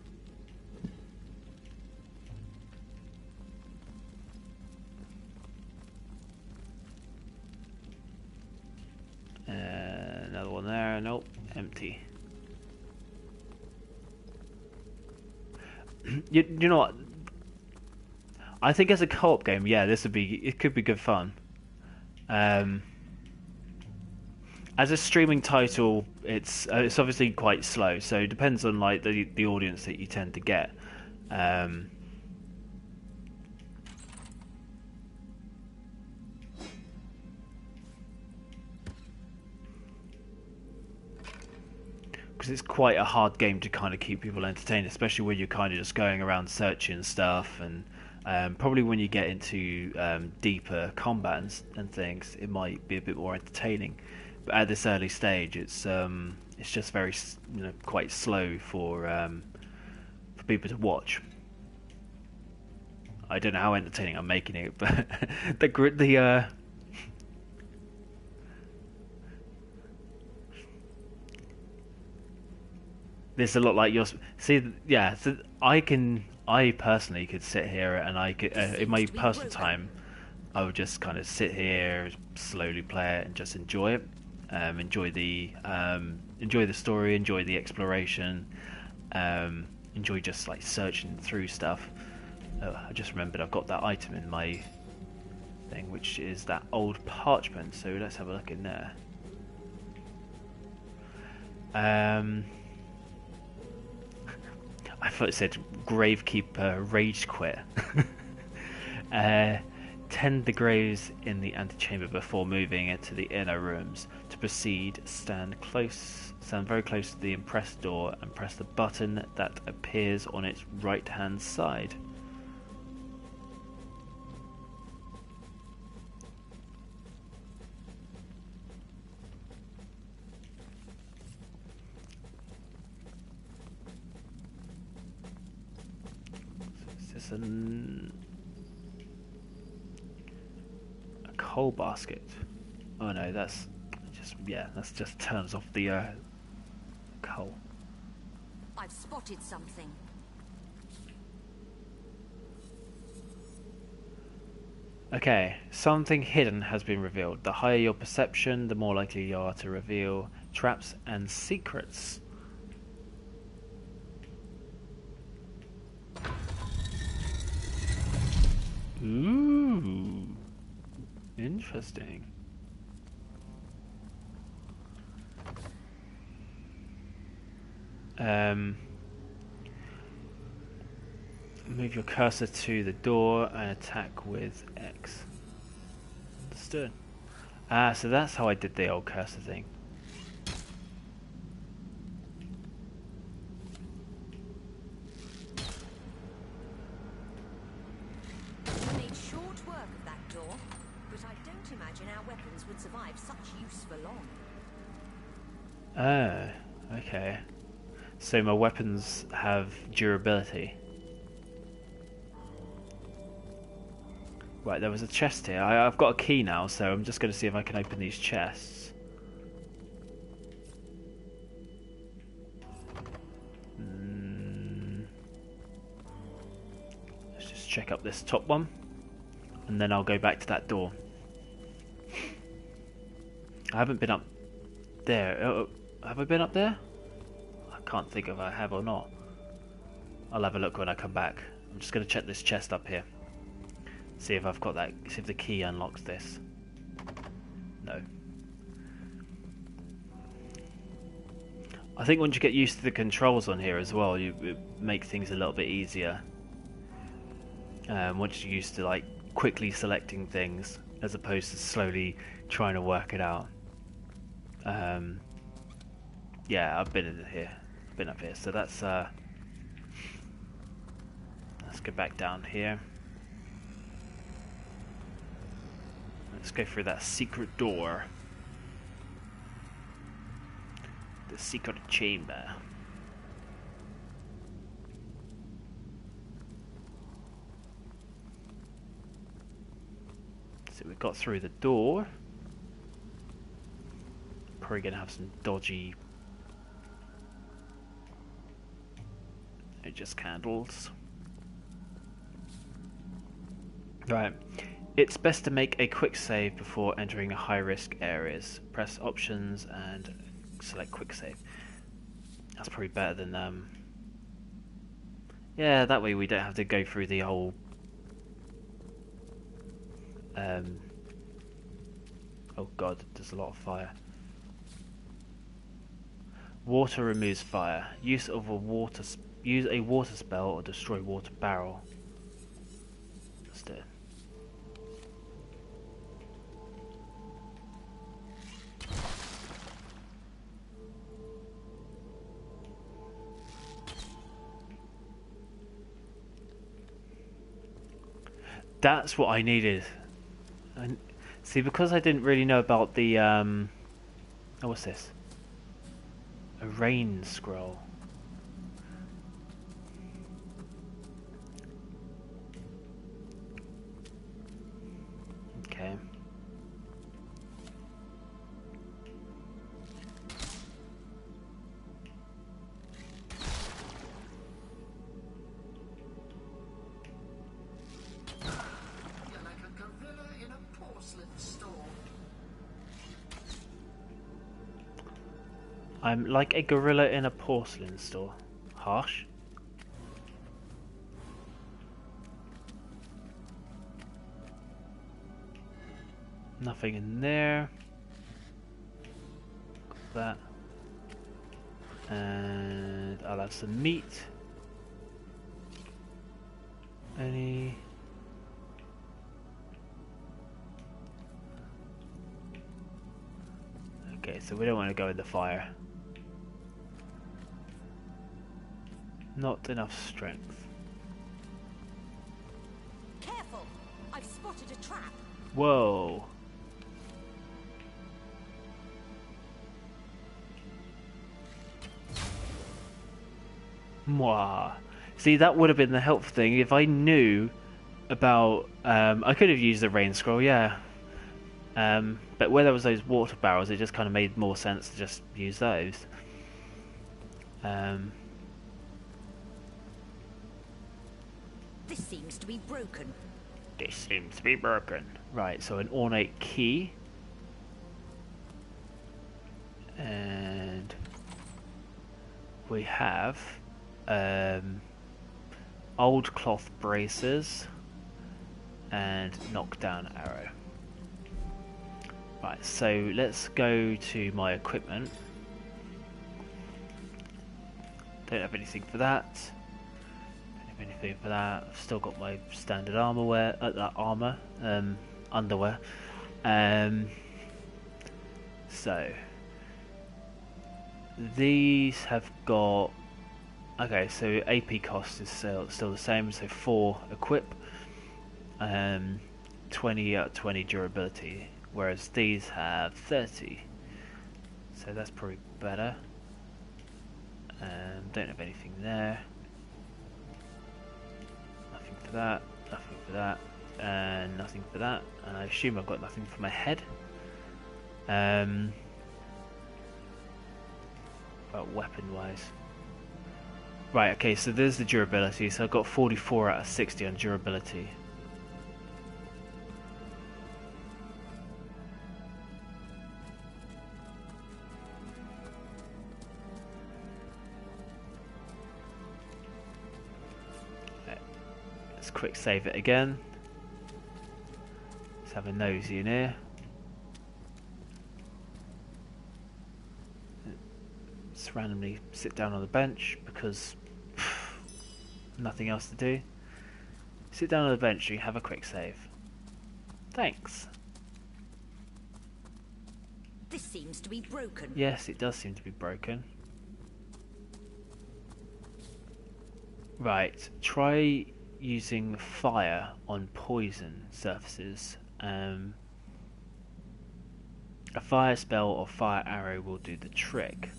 Another one there. Nope, empty. You know what? I think as a co-op game, yeah, it could be good fun. As a streaming title, it's obviously quite slow, so it depends on like the audience that you tend to get. Because it's quite a hard game to kind of keep people entertained, especially when you're kind of just going around searching stuff, and probably when you get into deeper combat and things, it might be a bit more entertaining. But at this early stage, it's just very, quite slow for people to watch. I don't know how entertaining I'm making it, but there's a lot like yours. See, yeah, so I personally could sit here and I could, in my personal time, I would just kind of sit here, slowly play it, and just enjoy it. Enjoy the story, enjoy the exploration, enjoy just like searching through stuff. I just remembered I've got that item in my thing, which is that old parchment. So let's have a look in there. I thought it said Gravekeeper Rage Quit. Tend the graves in the antechamber before moving into the inner rooms. To proceed, stand very close to the impressed door and press the button that appears on its right hand side. Is this a coal basket? Oh no, that's just turns off the coal. I've spotted something. Okay, something hidden has been revealed. The higher your perception, the more likely you are to reveal traps and secrets. Ooh, interesting. Move your cursor to the door and attack with X. Understood. So that's how I did the old cursor thing. We made short work of that door, but I don't imagine our weapons would survive such use for long. Okay. So my weapons have durability. Right, there was a chest here. I've got a key now, so I'm just going to see if I can open these chests. Let's just check up this top one, and then I'll go back to that door. I haven't been up there. Have I been up there? I can't think if I have or not. I'll have a look when I come back. I'm just going to check this chest up here. See if I've got that. See if the key unlocks this. No. I think once you get used to the controls on here as well, it makes things a little bit easier. Once you're used to like quickly selecting things as opposed to slowly trying to work it out. Yeah, I've been in here. I've been up here. So that's let's go back down here. Let's go through that secret door. The secret chamber. So we got through the door. Probably gonna have some dodgy just candles. Right. It's best to make a quick save before entering high risk areas. Press options and select quick save. That's probably better than yeah, that way we don't have to go through the whole oh god, there's a lot of fire. Water removes fire. Use a water spell or destroy water barrel. Let's do it. That's what I needed. And see, because I didn't really know about the oh, what's this? A rain scroll. Okay. I'm like a gorilla in a porcelain store. Harsh. Nothing in there. Got that. And I'll have some meat. Any... Okay, so we don't want to go in the fire. Not enough strength. Careful! I've spotted a trap. Whoa. Mwah. See, that would have been the helpful thing if I knew about. I could have used the rain scroll, yeah. But where there was those water barrels, it just kind of made more sense to just use those. This seems to be broken. This seems to be broken. Right, so an ornate key. And we have old cloth braces and knockdown arrow. Right, so let's go to my equipment. Don't have anything for that. Don't have anything for that. I've still got my standard underwear. So these have got. Okay, so AP cost is still the same. So 4 equip, 20 out of 20 durability. Whereas these have 30, so that's probably better. Don't have anything there. Nothing for that. Nothing for that. And nothing for that. And I assume I've got nothing for my head. But weapon-wise, right? Okay, so there's the durability. So I've got 44 out of 60 on durability. Quick save it again. Let's have a nosy in here. Just randomly sit down on the bench because nothing else to do. Sit down on the bench and have a quick save. Thanks. This seems to be broken. Yes, it does seem to be broken. Right, try using fire on poison surfaces. A fire spell or fire arrow will do the trick.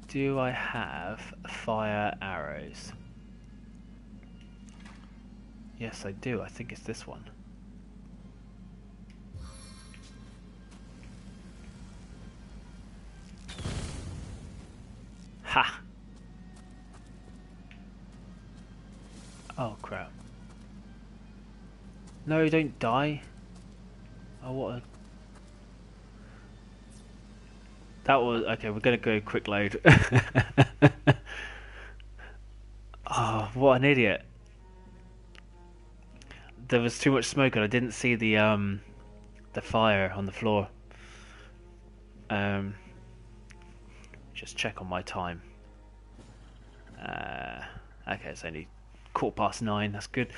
Do I have fire arrows? Yes, I do. I think it's this one. Ha! Oh crap. No, don't die. Oh, what a... That was... Okay, we're gonna go quick load. Oh, what an idiot. There was too much smoke and I didn't see the fire on the floor. Just check on my time. Okay, it's only 9:15. That's good.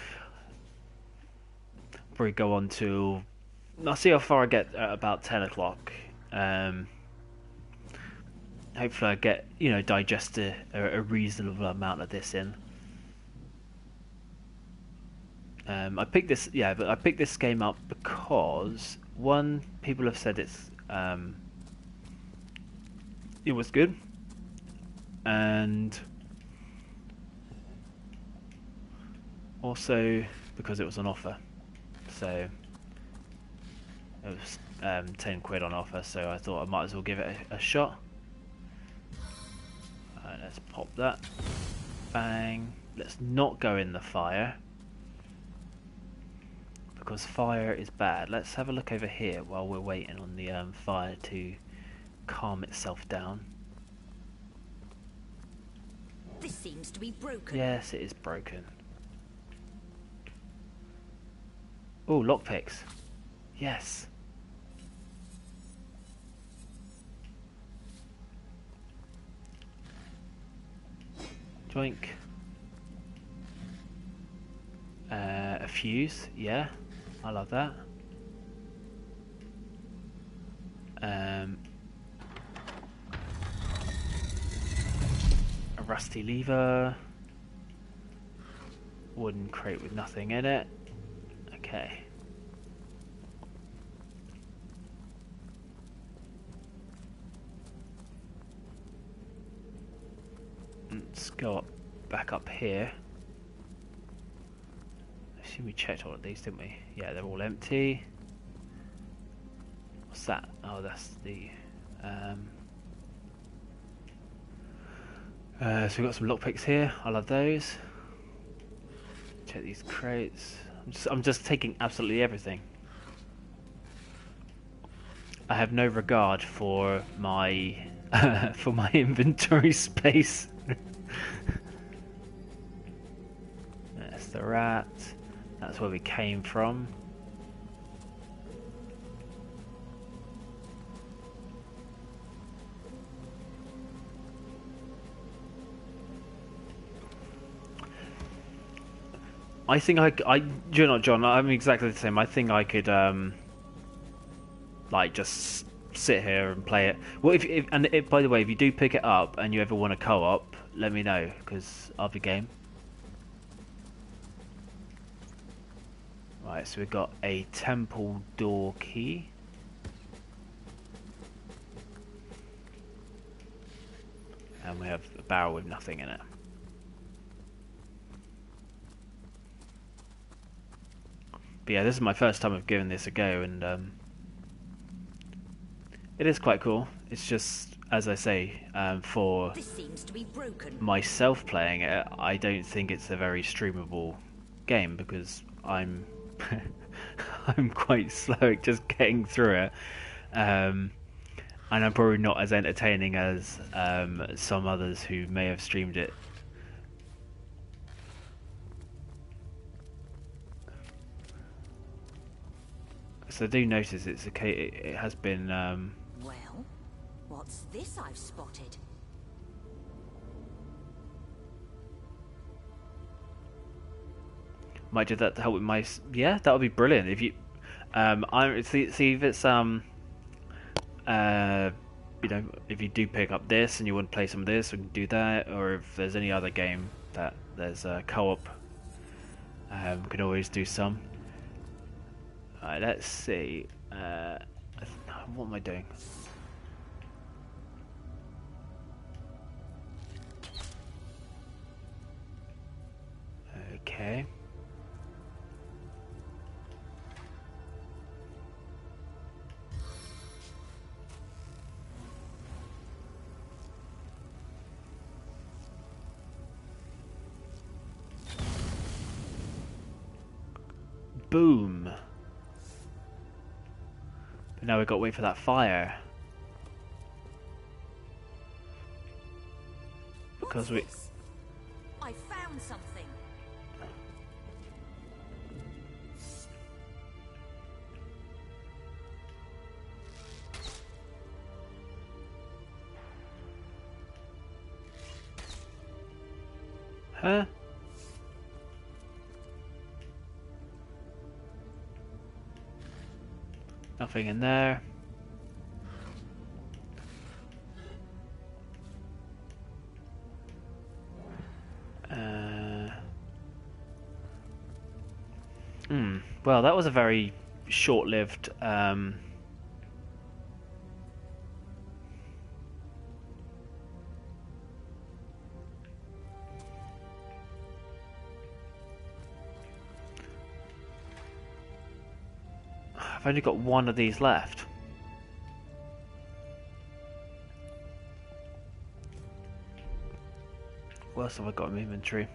Probably go on till... I'll see how far I get at about 10 o'clock. Hopefully I get, digest a reasonable amount of this in. I picked this, but I picked this game up because, one, people have said it was good, and also because it was on offer. So it was 10 quid on offer, so I thought I might as well give it a shot. Let's pop that. Bang. Let's not go in the fire, because fire is bad. Let's have a look over here while we're waiting on the fire to calm itself down. This seems to be broken. Yes, it is broken. Oh, lockpicks. Yes. Joink. A fuse, yeah, I love that. A rusty lever. Wooden crate with nothing in it. Okay. Let's go back up here. I assume we checked all of these, didn't we? Yeah, they're all empty. What's that? Oh, that's the... so we've got some lockpicks here. I love those. Check these crates. I'm just taking absolutely everything. I have no regard for my for my inventory space. That's the rat. That's where we came from. I think you're not John. I'm exactly the same. I think I could, like, just sit here and play it. Well, by the way, if you do pick it up and you ever want to co-op, let me know, because I'll be game. Right, so we've got a temple door key. And we have a barrel with nothing in it. But yeah, this is my first time of giving this a go, and it is quite cool. It's just, as I say, for this seems to be broken. Myself playing it, I don't think it's a very streamable game, because I'm I'm quite slow at just getting through it, and I'm probably not as entertaining as some others who may have streamed it. So I do notice it has been... Well, what's this I've spotted? Might do that to help with my... Yeah, that would be brilliant. If you... see if it's... you know, if you do pick up this and you want to play some of this, we can do that. Or if there's any other game that there's a co-op, we can always do some. Alright, let's see. What am I doing? Okay. Boom. But now we've got to wait for that fire. Because we... I found something. Huh? Nothing in there. Well, that was a very short-lived I've only got one of these left. What else have I got in my inventory?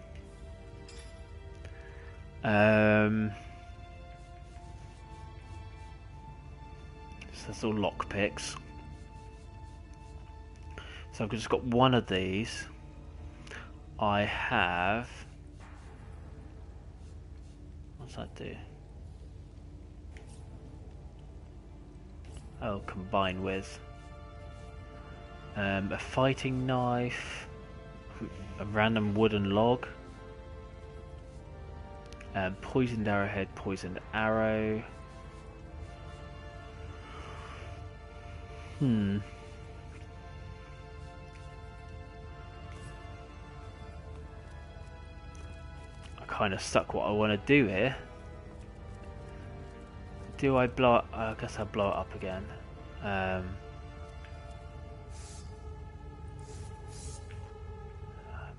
So that's all lockpicks. So I've just got one of these. I have... What's that do? Oh, combine with a fighting knife, a random wooden log, poisoned arrowhead, poisoned arrow. I kind of stuck what I want to do here. Do I blow it? I guess I'll blow it up again.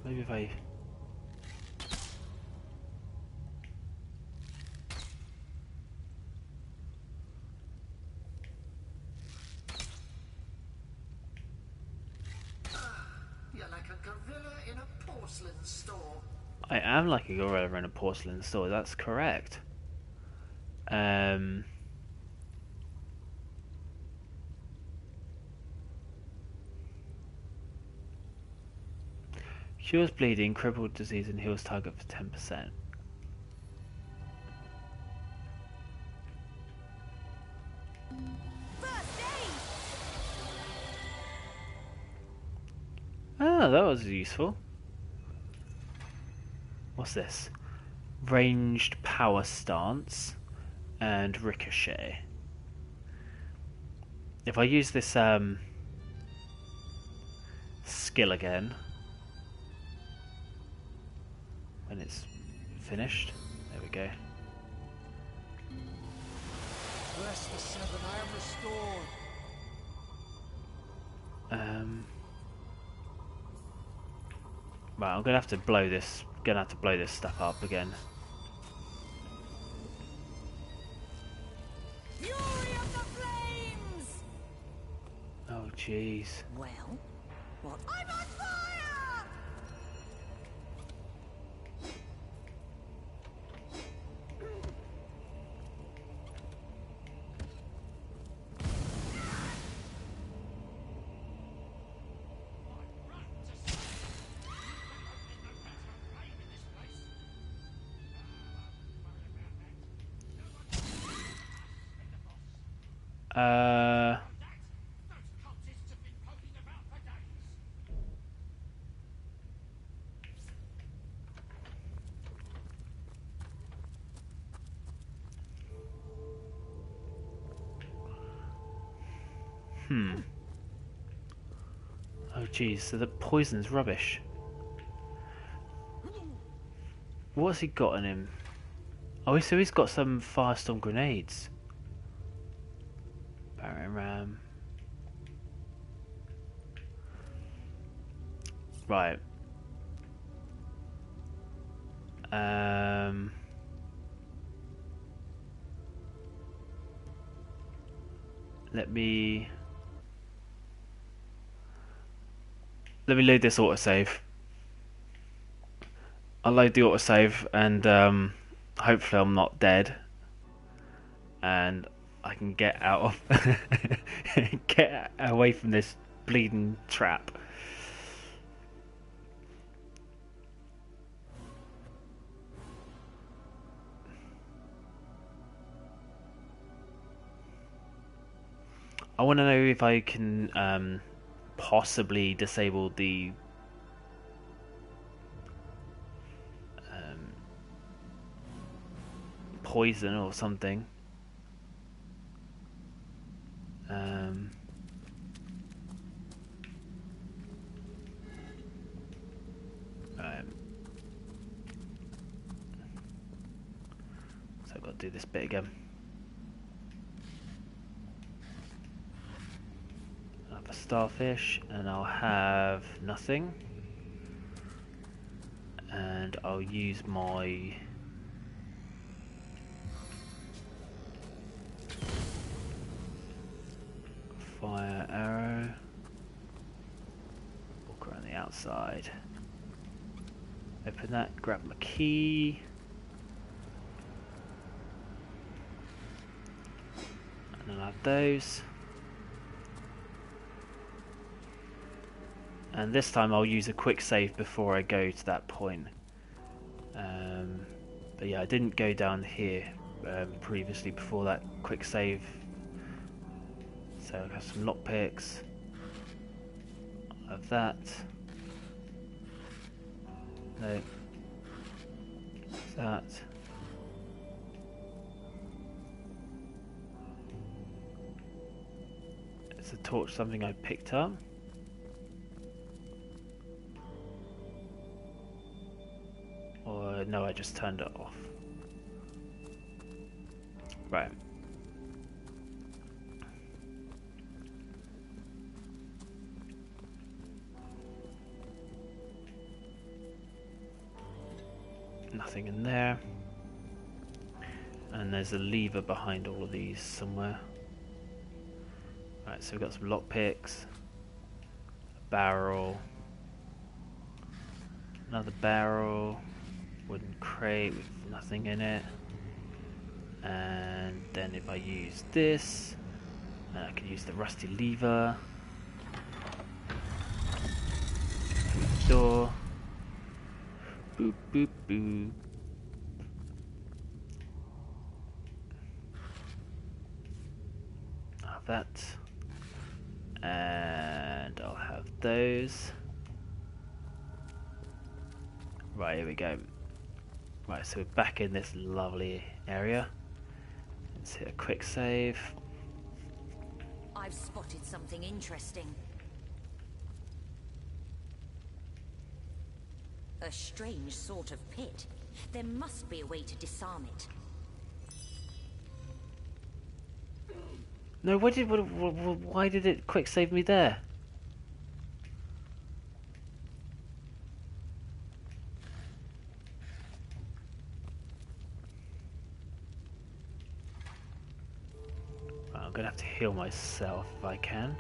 Maybe if I... You're like a gorilla in a porcelain store. I am like a gorilla in a porcelain store, that's correct. Cures bleeding, crippled disease, and heals target for 10%. Oh, that was useful. What's this? Ranged power stance and ricochet. If I use this skill again, when it's finished, there we go. Bless the seven, I am restored. Right, I'm gonna have to blow this. Stuff up again. Fury of the flames! Oh, jeez. Well, what? I'm on fire! Oh, jeez. So the poison's rubbish. What's he got in him? Oh, so he's got some firestorm grenades. battering ram. Right. Let me load this autosave. I'll load the autosave and hopefully I'm not dead and I can get out of get away from this bleeding trap. I want to know if I can possibly disable the poison or something. Right. So I've got to do this bit again. I'll have a starfish and I'll have nothing. And I'll use my fire arrow. Walk around the outside. Open that, grab my key. And then I'll have those. And this time I'll use a quick save before I go to that point. But yeah, I didn't go down here previously before that quick save. So I have some lockpicks. I have that. No. That. It's a torch, something I picked up. Or no, I just turned it off. Right. Nothing in there. And there's a lever behind all of these somewhere. Right, so we've got some lockpicks, a barrel, another barrel, wooden crate with nothing in it. And then if I use this, I can use the rusty lever. Door. Boop, boop, boop. I'll have that. And I'll have those. Right, here we go. Right, so we're back in this lovely area. Let's hit a quick save. I've spotted something interesting. A strange sort of pit. There must be a way to disarm it. No, why did it quick save me there? Well, I'm gonna have to heal myself if I can.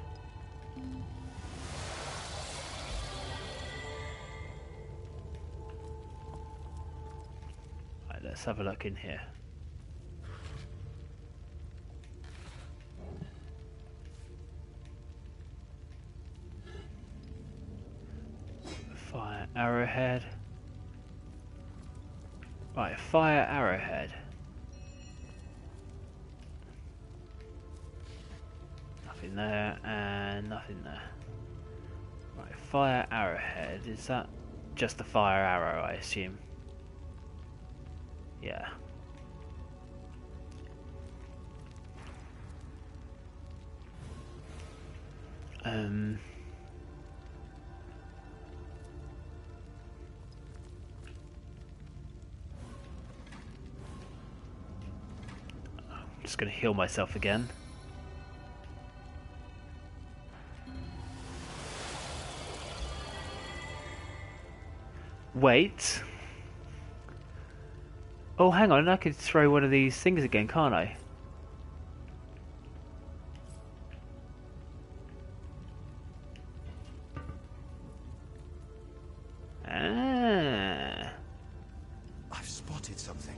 Right, let's have a look in here. Fire arrowhead. Right, fire arrowhead. Nothing there and nothing there. Right, fire arrowhead. Is that just a fire arrow, I assume? Yeah. I'm just going to heal myself again. Wait. Oh, hang on, I could throw one of these things again, can't I? Ah. I've spotted something.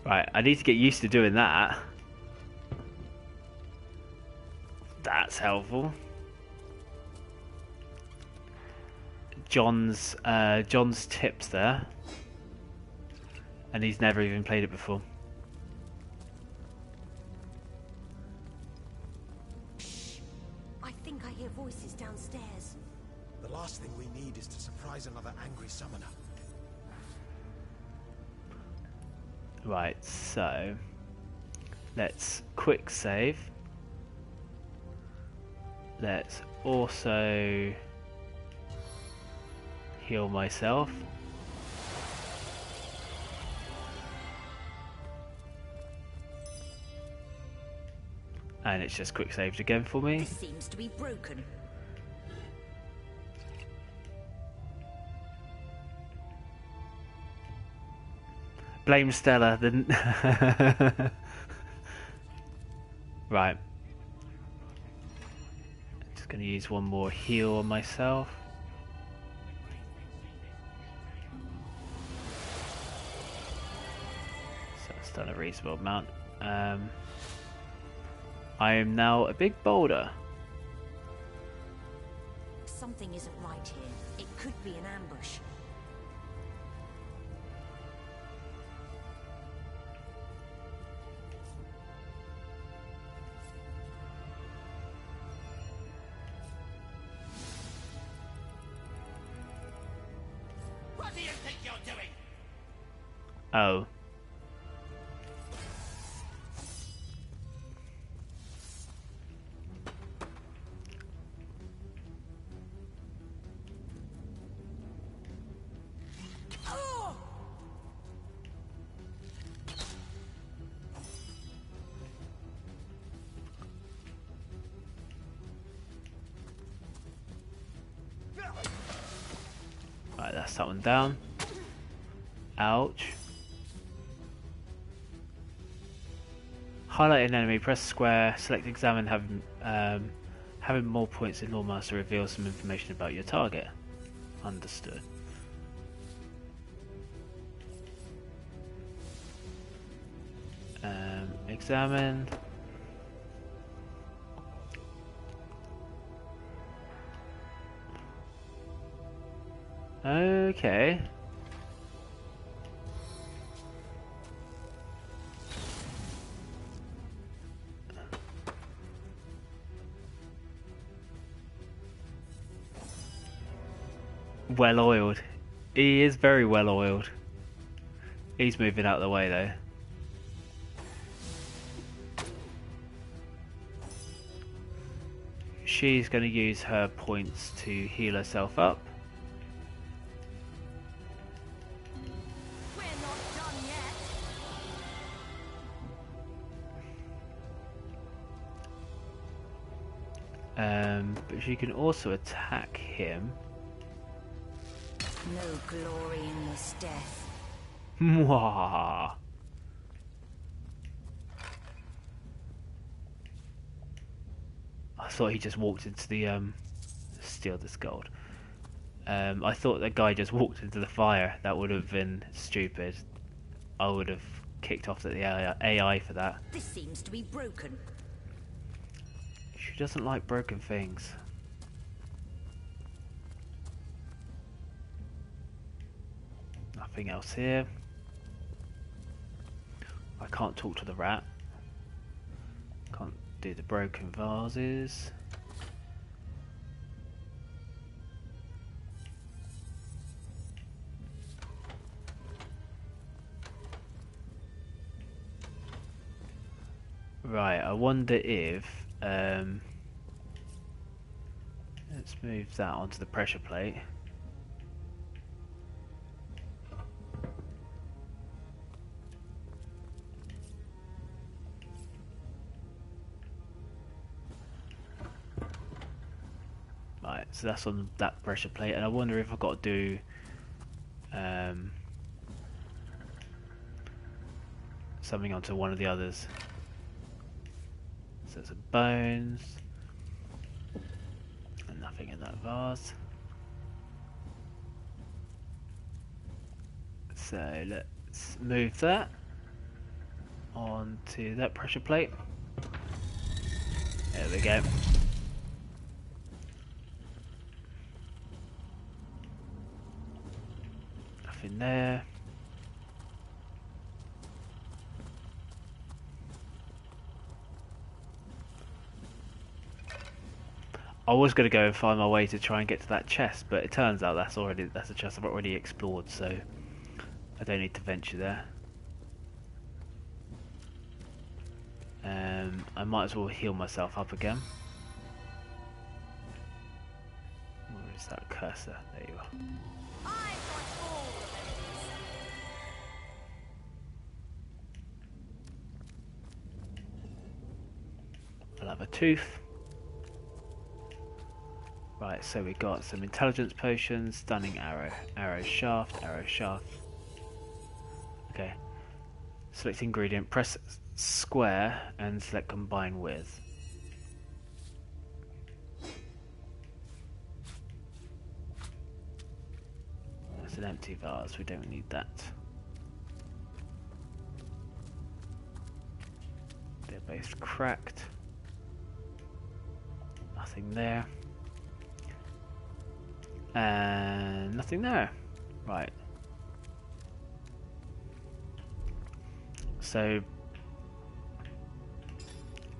Right, I need to get used to doing that. That's helpful. John's tips there, and he's never even played it before. I think I hear voices downstairs. The last thing we need is to surprise another angry summoner. Right, so let's quick save. Let's also heal myself. And it's just quick saved again for me. This seems to be broken. Blame Stella. Right. Just going to use one more heal on myself. So it's done a reasonable amount. I am now a big boulder. Something isn't right here. It could be an ambush. What do you think you're doing? Oh. Right, that's that one down. Ouch. Highlight an enemy, press square, select examine, having more points in Lawmaster reveals some information about your target. Understood. Examine. Okay. Well oiled. He is very well oiled. He's moving out of the way though. She's going to use her points to heal herself up. We're not done yet. But she can also attack him. No glory in this death. Mwah. I thought he just walked into the steal this gold. I thought that guy just walked into the fire. That would have been stupid. I would have kicked off at the AI for that. This seems to be broken. She doesn't like broken things. Nothing else here. I can't talk to the rat. Can't do the broken vases. Right, I wonder if let's move that onto the pressure plate. so that's on that pressure plate, and I wonder if I've got to do something onto one of the others. So some bones, and nothing in that vase. So let's move that onto that pressure plate. There we go. Nothing there. I was going to go and find my way to try and get to that chest, but it turns out that's a chest I've already explored, so I don't need to venture there. I might as well heal myself up again. Where is that cursor? There you are. I'll have a tooth. Right, so we got some intelligence potions, stunning arrow, arrow shaft. Okay. Select ingredient, press square and select combine with. That's an empty vase, we don't need that. They're both cracked. Nothing there. And nothing there. Right. So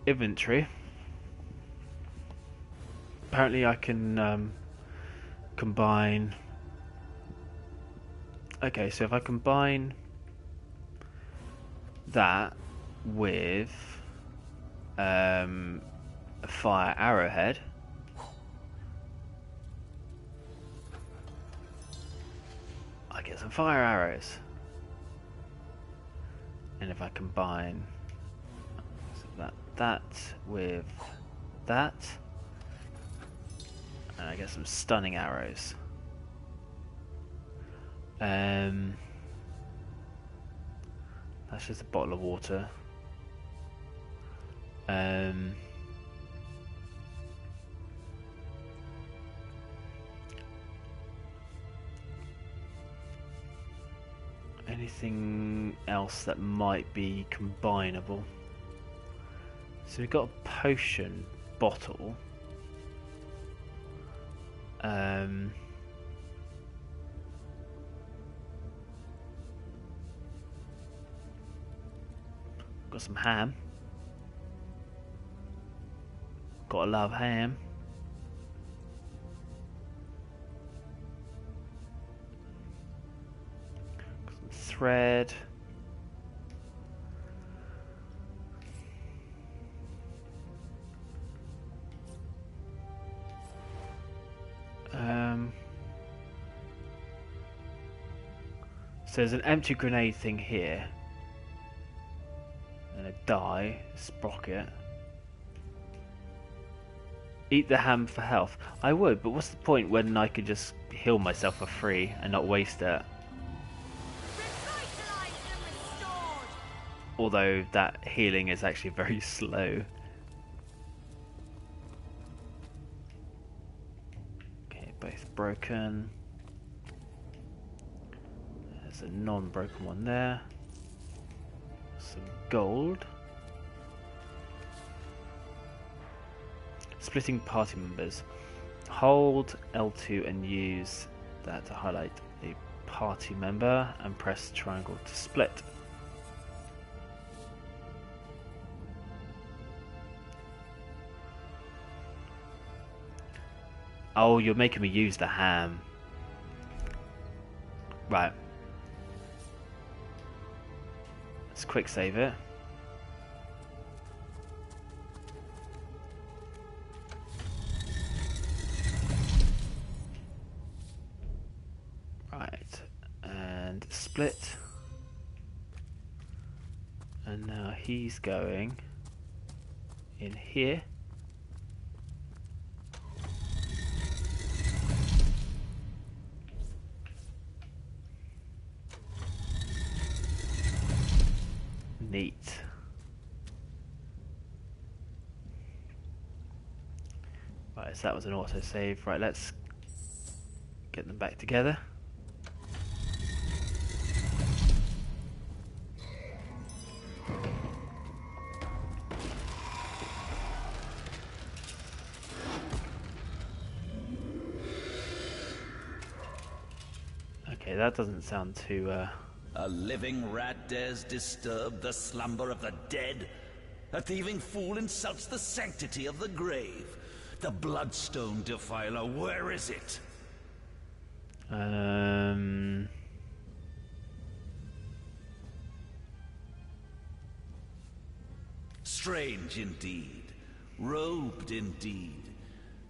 inventory. Apparently I can combine. Okay, so if I combine that with a fire arrowhead, I get some fire arrows. And if I combine that with that, and I get some stunning arrows. That's just a bottle of water. Anything else that might be combinable? So we've got a potion bottle. Got some ham. Gotta love ham. Got some thread. So there's an empty grenade thing here. And a die, sprocket. Eat the ham for health. I would, but what's the point when I could just heal myself for free and not waste it? Although that healing is actually very slow. Okay, both broken. There's a non-broken one there. Some gold. Splitting party members. Hold L2 and use that to highlight a party member and press triangle to split. Oh, you're making me use the ham. Right. Let's quick save it. Right. And split. And now he's going in here. Neat. Right, so that was an autosave. Right, let's get them back together. Okay, that doesn't sound too, A living rat dares disturb the slumber of the dead? A thieving fool insults the sanctity of the grave. The Bloodstone Defiler, where is it? Strange indeed. Robed indeed.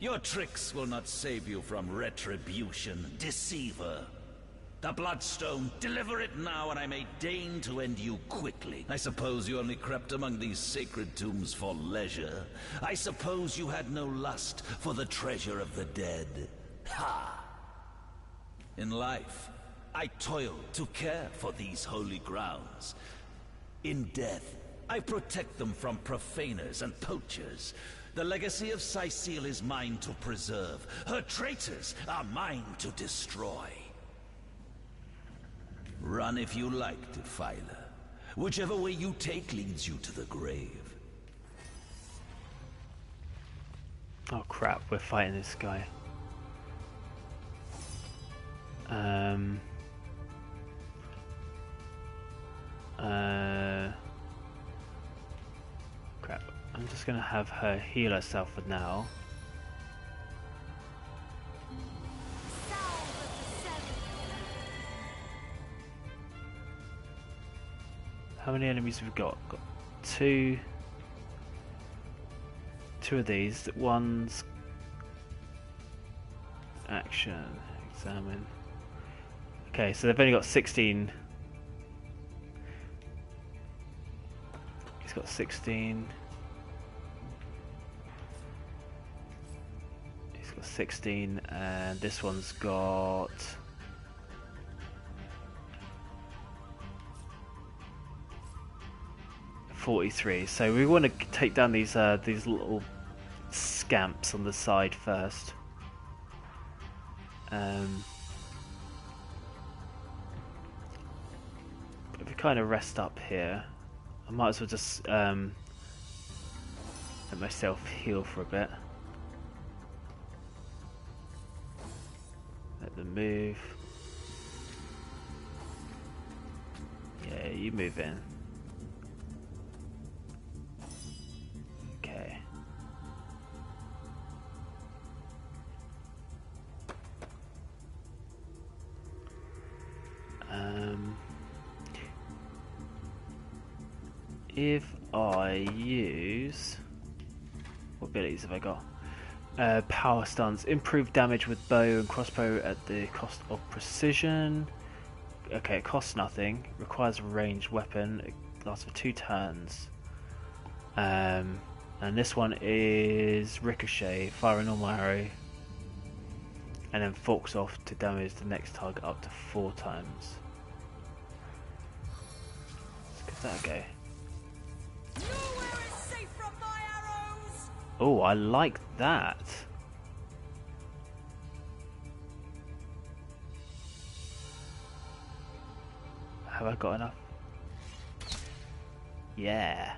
Your tricks will not save you from retribution, deceiver. The Bloodstone, deliver it now and I may deign to end you quickly. I suppose you only crept among these sacred tombs for leisure. I suppose you had no lust for the treasure of the dead. Ha! In life, I toiled to care for these holy grounds. In death, I protect them from profaners and poachers. The legacy of Cecile is mine to preserve. Her traitors are mine to destroy. Run if you like, Defiler. Whichever way you take leads you to the grave. Oh crap, we're fighting this guy. Crap. I'm just gonna have her heal herself for now. How many enemies have we got? Got two of these. One's action, examine. Okay, so they've only got 16. He's got 16. He's got 16, and this one's got 43. So we want to take down these little scamps on the side first. If we kind of rest up here, I might as well just let myself heal for a bit. Let them move. Yeah, you move in. Okay. If I use... what abilities have I got? Power stance. Improved damage with bow and crossbow at the cost of precision. Okay, it costs nothing. Requires a ranged weapon. It lasts for 2 turns. And this one is Ricochet. Fire a normal arrow. And then forks off to damage the next target up to 4 times. Let's give that a go. Nowhere is safe from my arrows. Oh, I like that. Have I got enough? Yeah.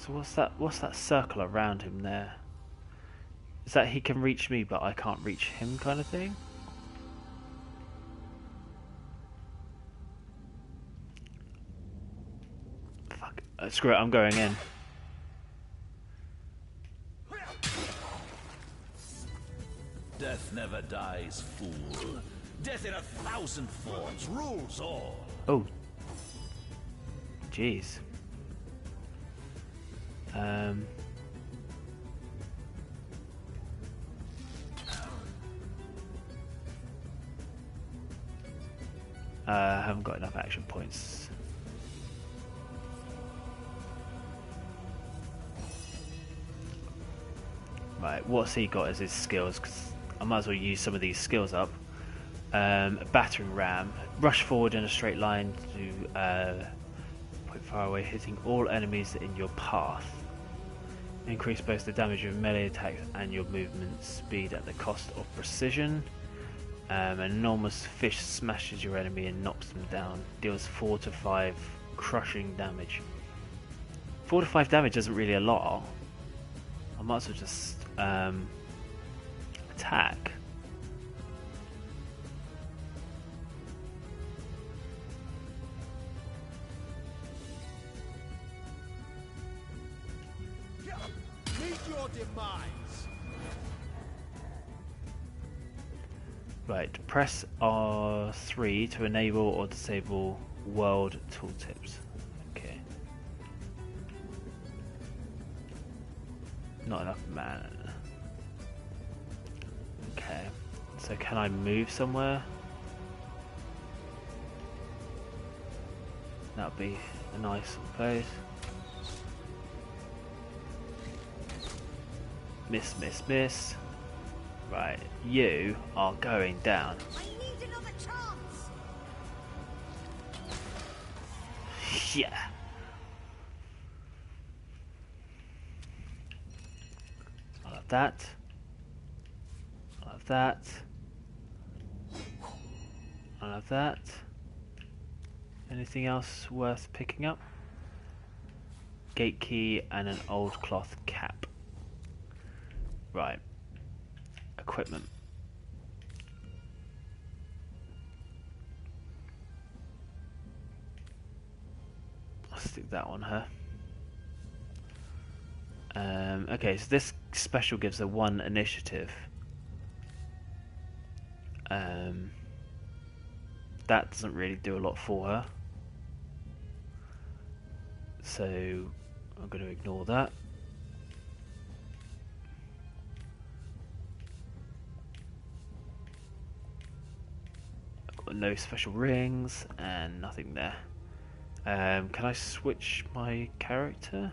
So what's that circle around him there? Is that he can reach me but I can't reach him kind of thing? Fuck. Screw it, I'm going in. Death never dies, fool. Death in 1,000 forms rules all. Oh. Jeez. I haven't got enough action points. Right, what's he got as his skills? 'Cause I might as well use some of these skills up. A battering ram. Rush forward in a straight line to point far away, hitting all enemies in your path. Increase both the damage of melee attacks and your movement speed at the cost of precision. An enormous fish smashes your enemy and knocks them down. Deals 4 to 5 crushing damage. 4 to 5 damage isn't really a lot. I might as well just attack. Meet your demise. Right, press R3 to enable or disable world tooltips. Okay. Not enough mana. Okay. So can I move somewhere? That would be a nice place. Miss, miss, miss. Right, you are going down. I need another chance. Yeah. I'll have that. I'll have that. I'll have that. Anything else worth picking up? Gate key and an old cloth cap. Right. Equipment. I'll stick that on her. Okay, so this special gives her 1 initiative. That doesn't really do a lot for her. So I'm going to ignore that. No special rings and nothing there. Can I switch my character?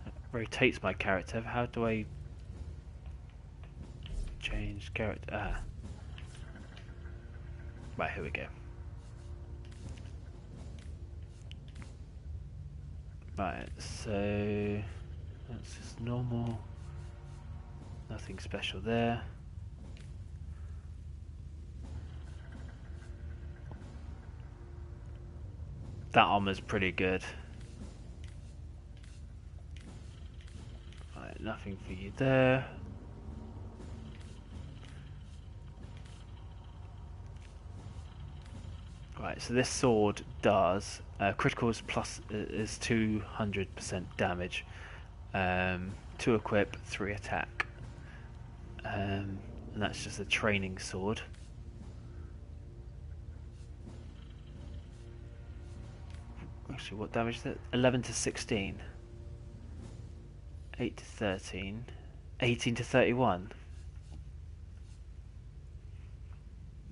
It rotates my character. How do I change character? Ah. Right, here we go. Right, so that's just normal. Nothing special there. That armor's pretty good. Right, nothing for you there. Right, so this sword does criticals plus is 200% damage. 2 equip, 3 attack. And that's just a training sword. Actually, what damage is it? 11 to 16. 8 to 13. 18 to 31.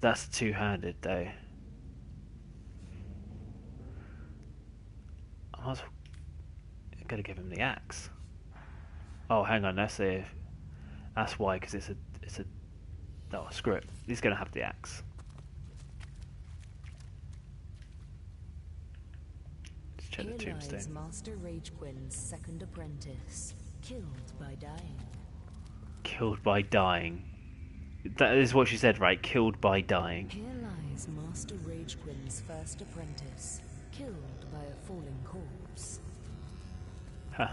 That's two-handed though. I was gonna give him the axe. Oh, hang on, that's why, because it's a. Oh, screw it. He's gonna have the axe. Let's check the tombstone. Master Ragequin's second apprentice, killed by dying. Killed by dying. That is what she said, right? Killed by dying. Here lies Master Ragequin's first apprentice, killed by a falling corpse. Huh.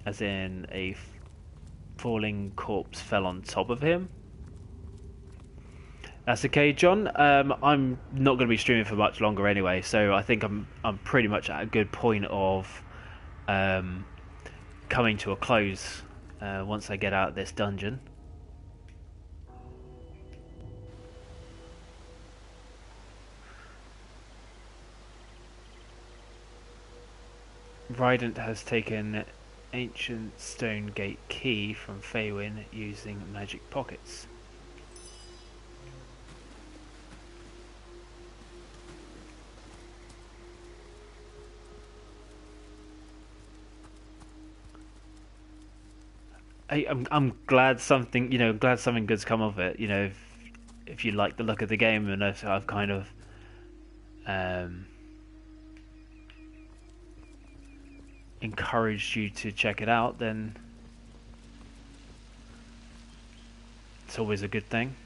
As in a falling corpse fell on top of him? That's okay, John. I'm not going to be streaming for much longer anyway, so I think I'm pretty much at a good point of coming to a close once I get out of this dungeon. Rydant has taken ancient stone gate key from Faywin using magic pockets. I'm glad something, you know, glad something good's come of it. You know, if you like the look of the game, and I've kind of encouraged you to check it out, then it's always a good thing.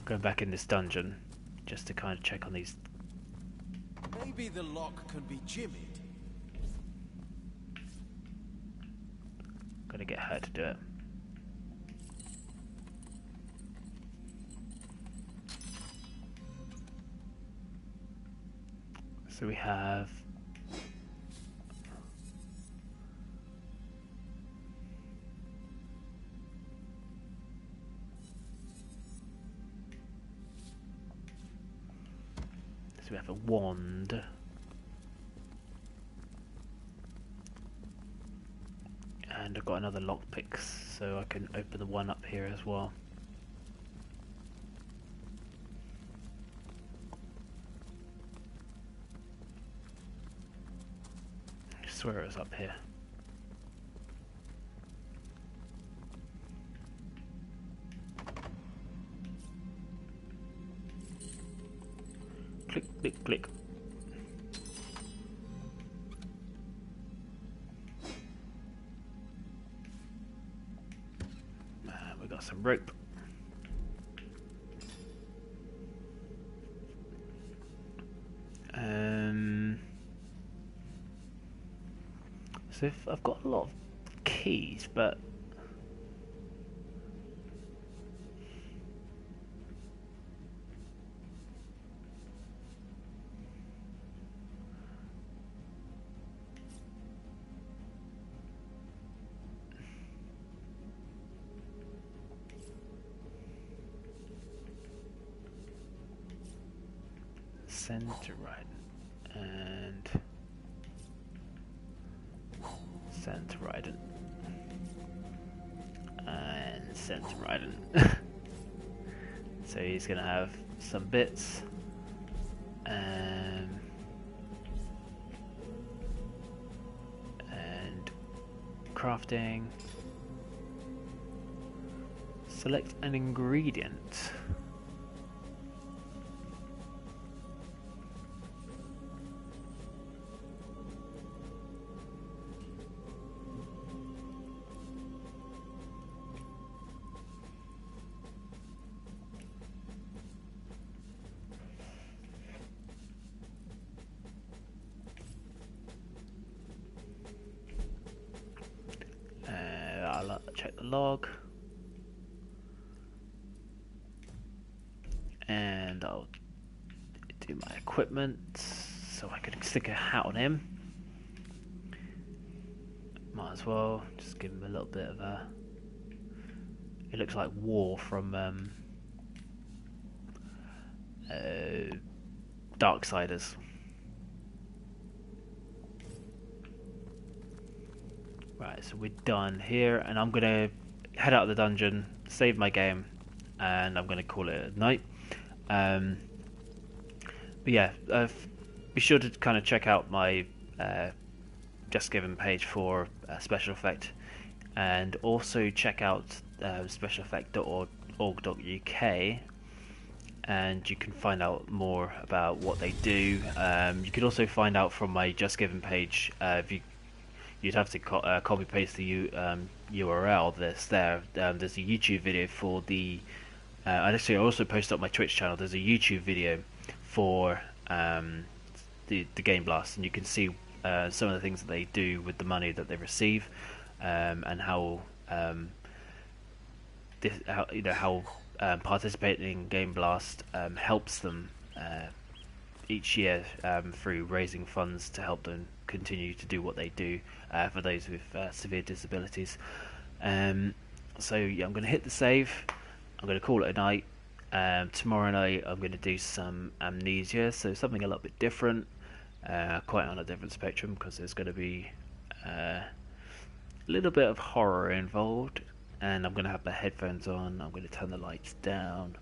Going back in this dungeon just to kind of check on these. Maybe the lock can be jimmied. Gonna get her to do it. So we have a wand. And I've got another lockpick, so I can open the one up here as well. I swear it was up here. Click, click, click. We got some rope. So if I've got a lot of keys, but center right and center right and center right. So he's gonna have some bits and crafting. Select an ingredient. I'll check the log. And I'll do my equipment so I can stick a hat on him. Might as well just give him a little bit of a. It looks like War from Darksiders. Right, so we're done here, and I'm gonna head out of the dungeon, save my game, and I'm gonna call it a night. But yeah, be sure to kind of check out my Just Given page for SpecialEffect, and also check out SpecialEffect.org.uk, and you can find out more about what they do. You can also find out from my Just Given page. You'd have to copy paste the URL that's there. There's a YouTube video for the. I also post up my Twitch channel. There's a YouTube video for the Game Blast, and you can see some of the things that they do with the money that they receive, and how participating in Game Blast helps them each year through raising funds to help them continue to do what they do for those with severe disabilities. So yeah, I'm going to hit the save. I'm going to call it a night. Tomorrow night I'm going to do some Amnesia, so something a little bit different. quite on a different spectrum, because there's going to be a little bit of horror involved, and I'm going to have the headphones on, I'm going to turn the lights down,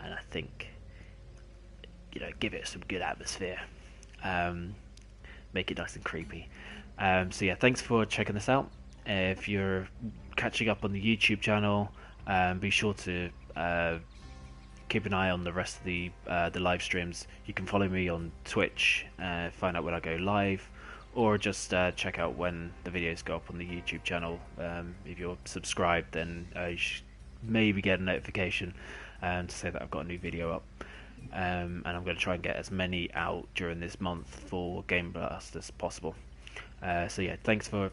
and I think, you know, give it some good atmosphere, make it nice and creepy. So yeah, thanks for checking this out. If you're catching up on the YouTube channel, be sure to keep an eye on the rest of the live streams. You can follow me on Twitch, find out when I go live, or just check out when the videos go up on the YouTube channel. If you're subscribed, then you should maybe get a notification to say that I've got a new video up. And I'm going to try and get as many out during this month for Game Blast as possible. So yeah, thanks for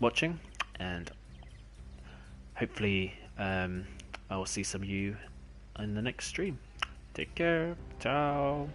watching, and hopefully I will see some of you in the next stream. Take care. Ciao.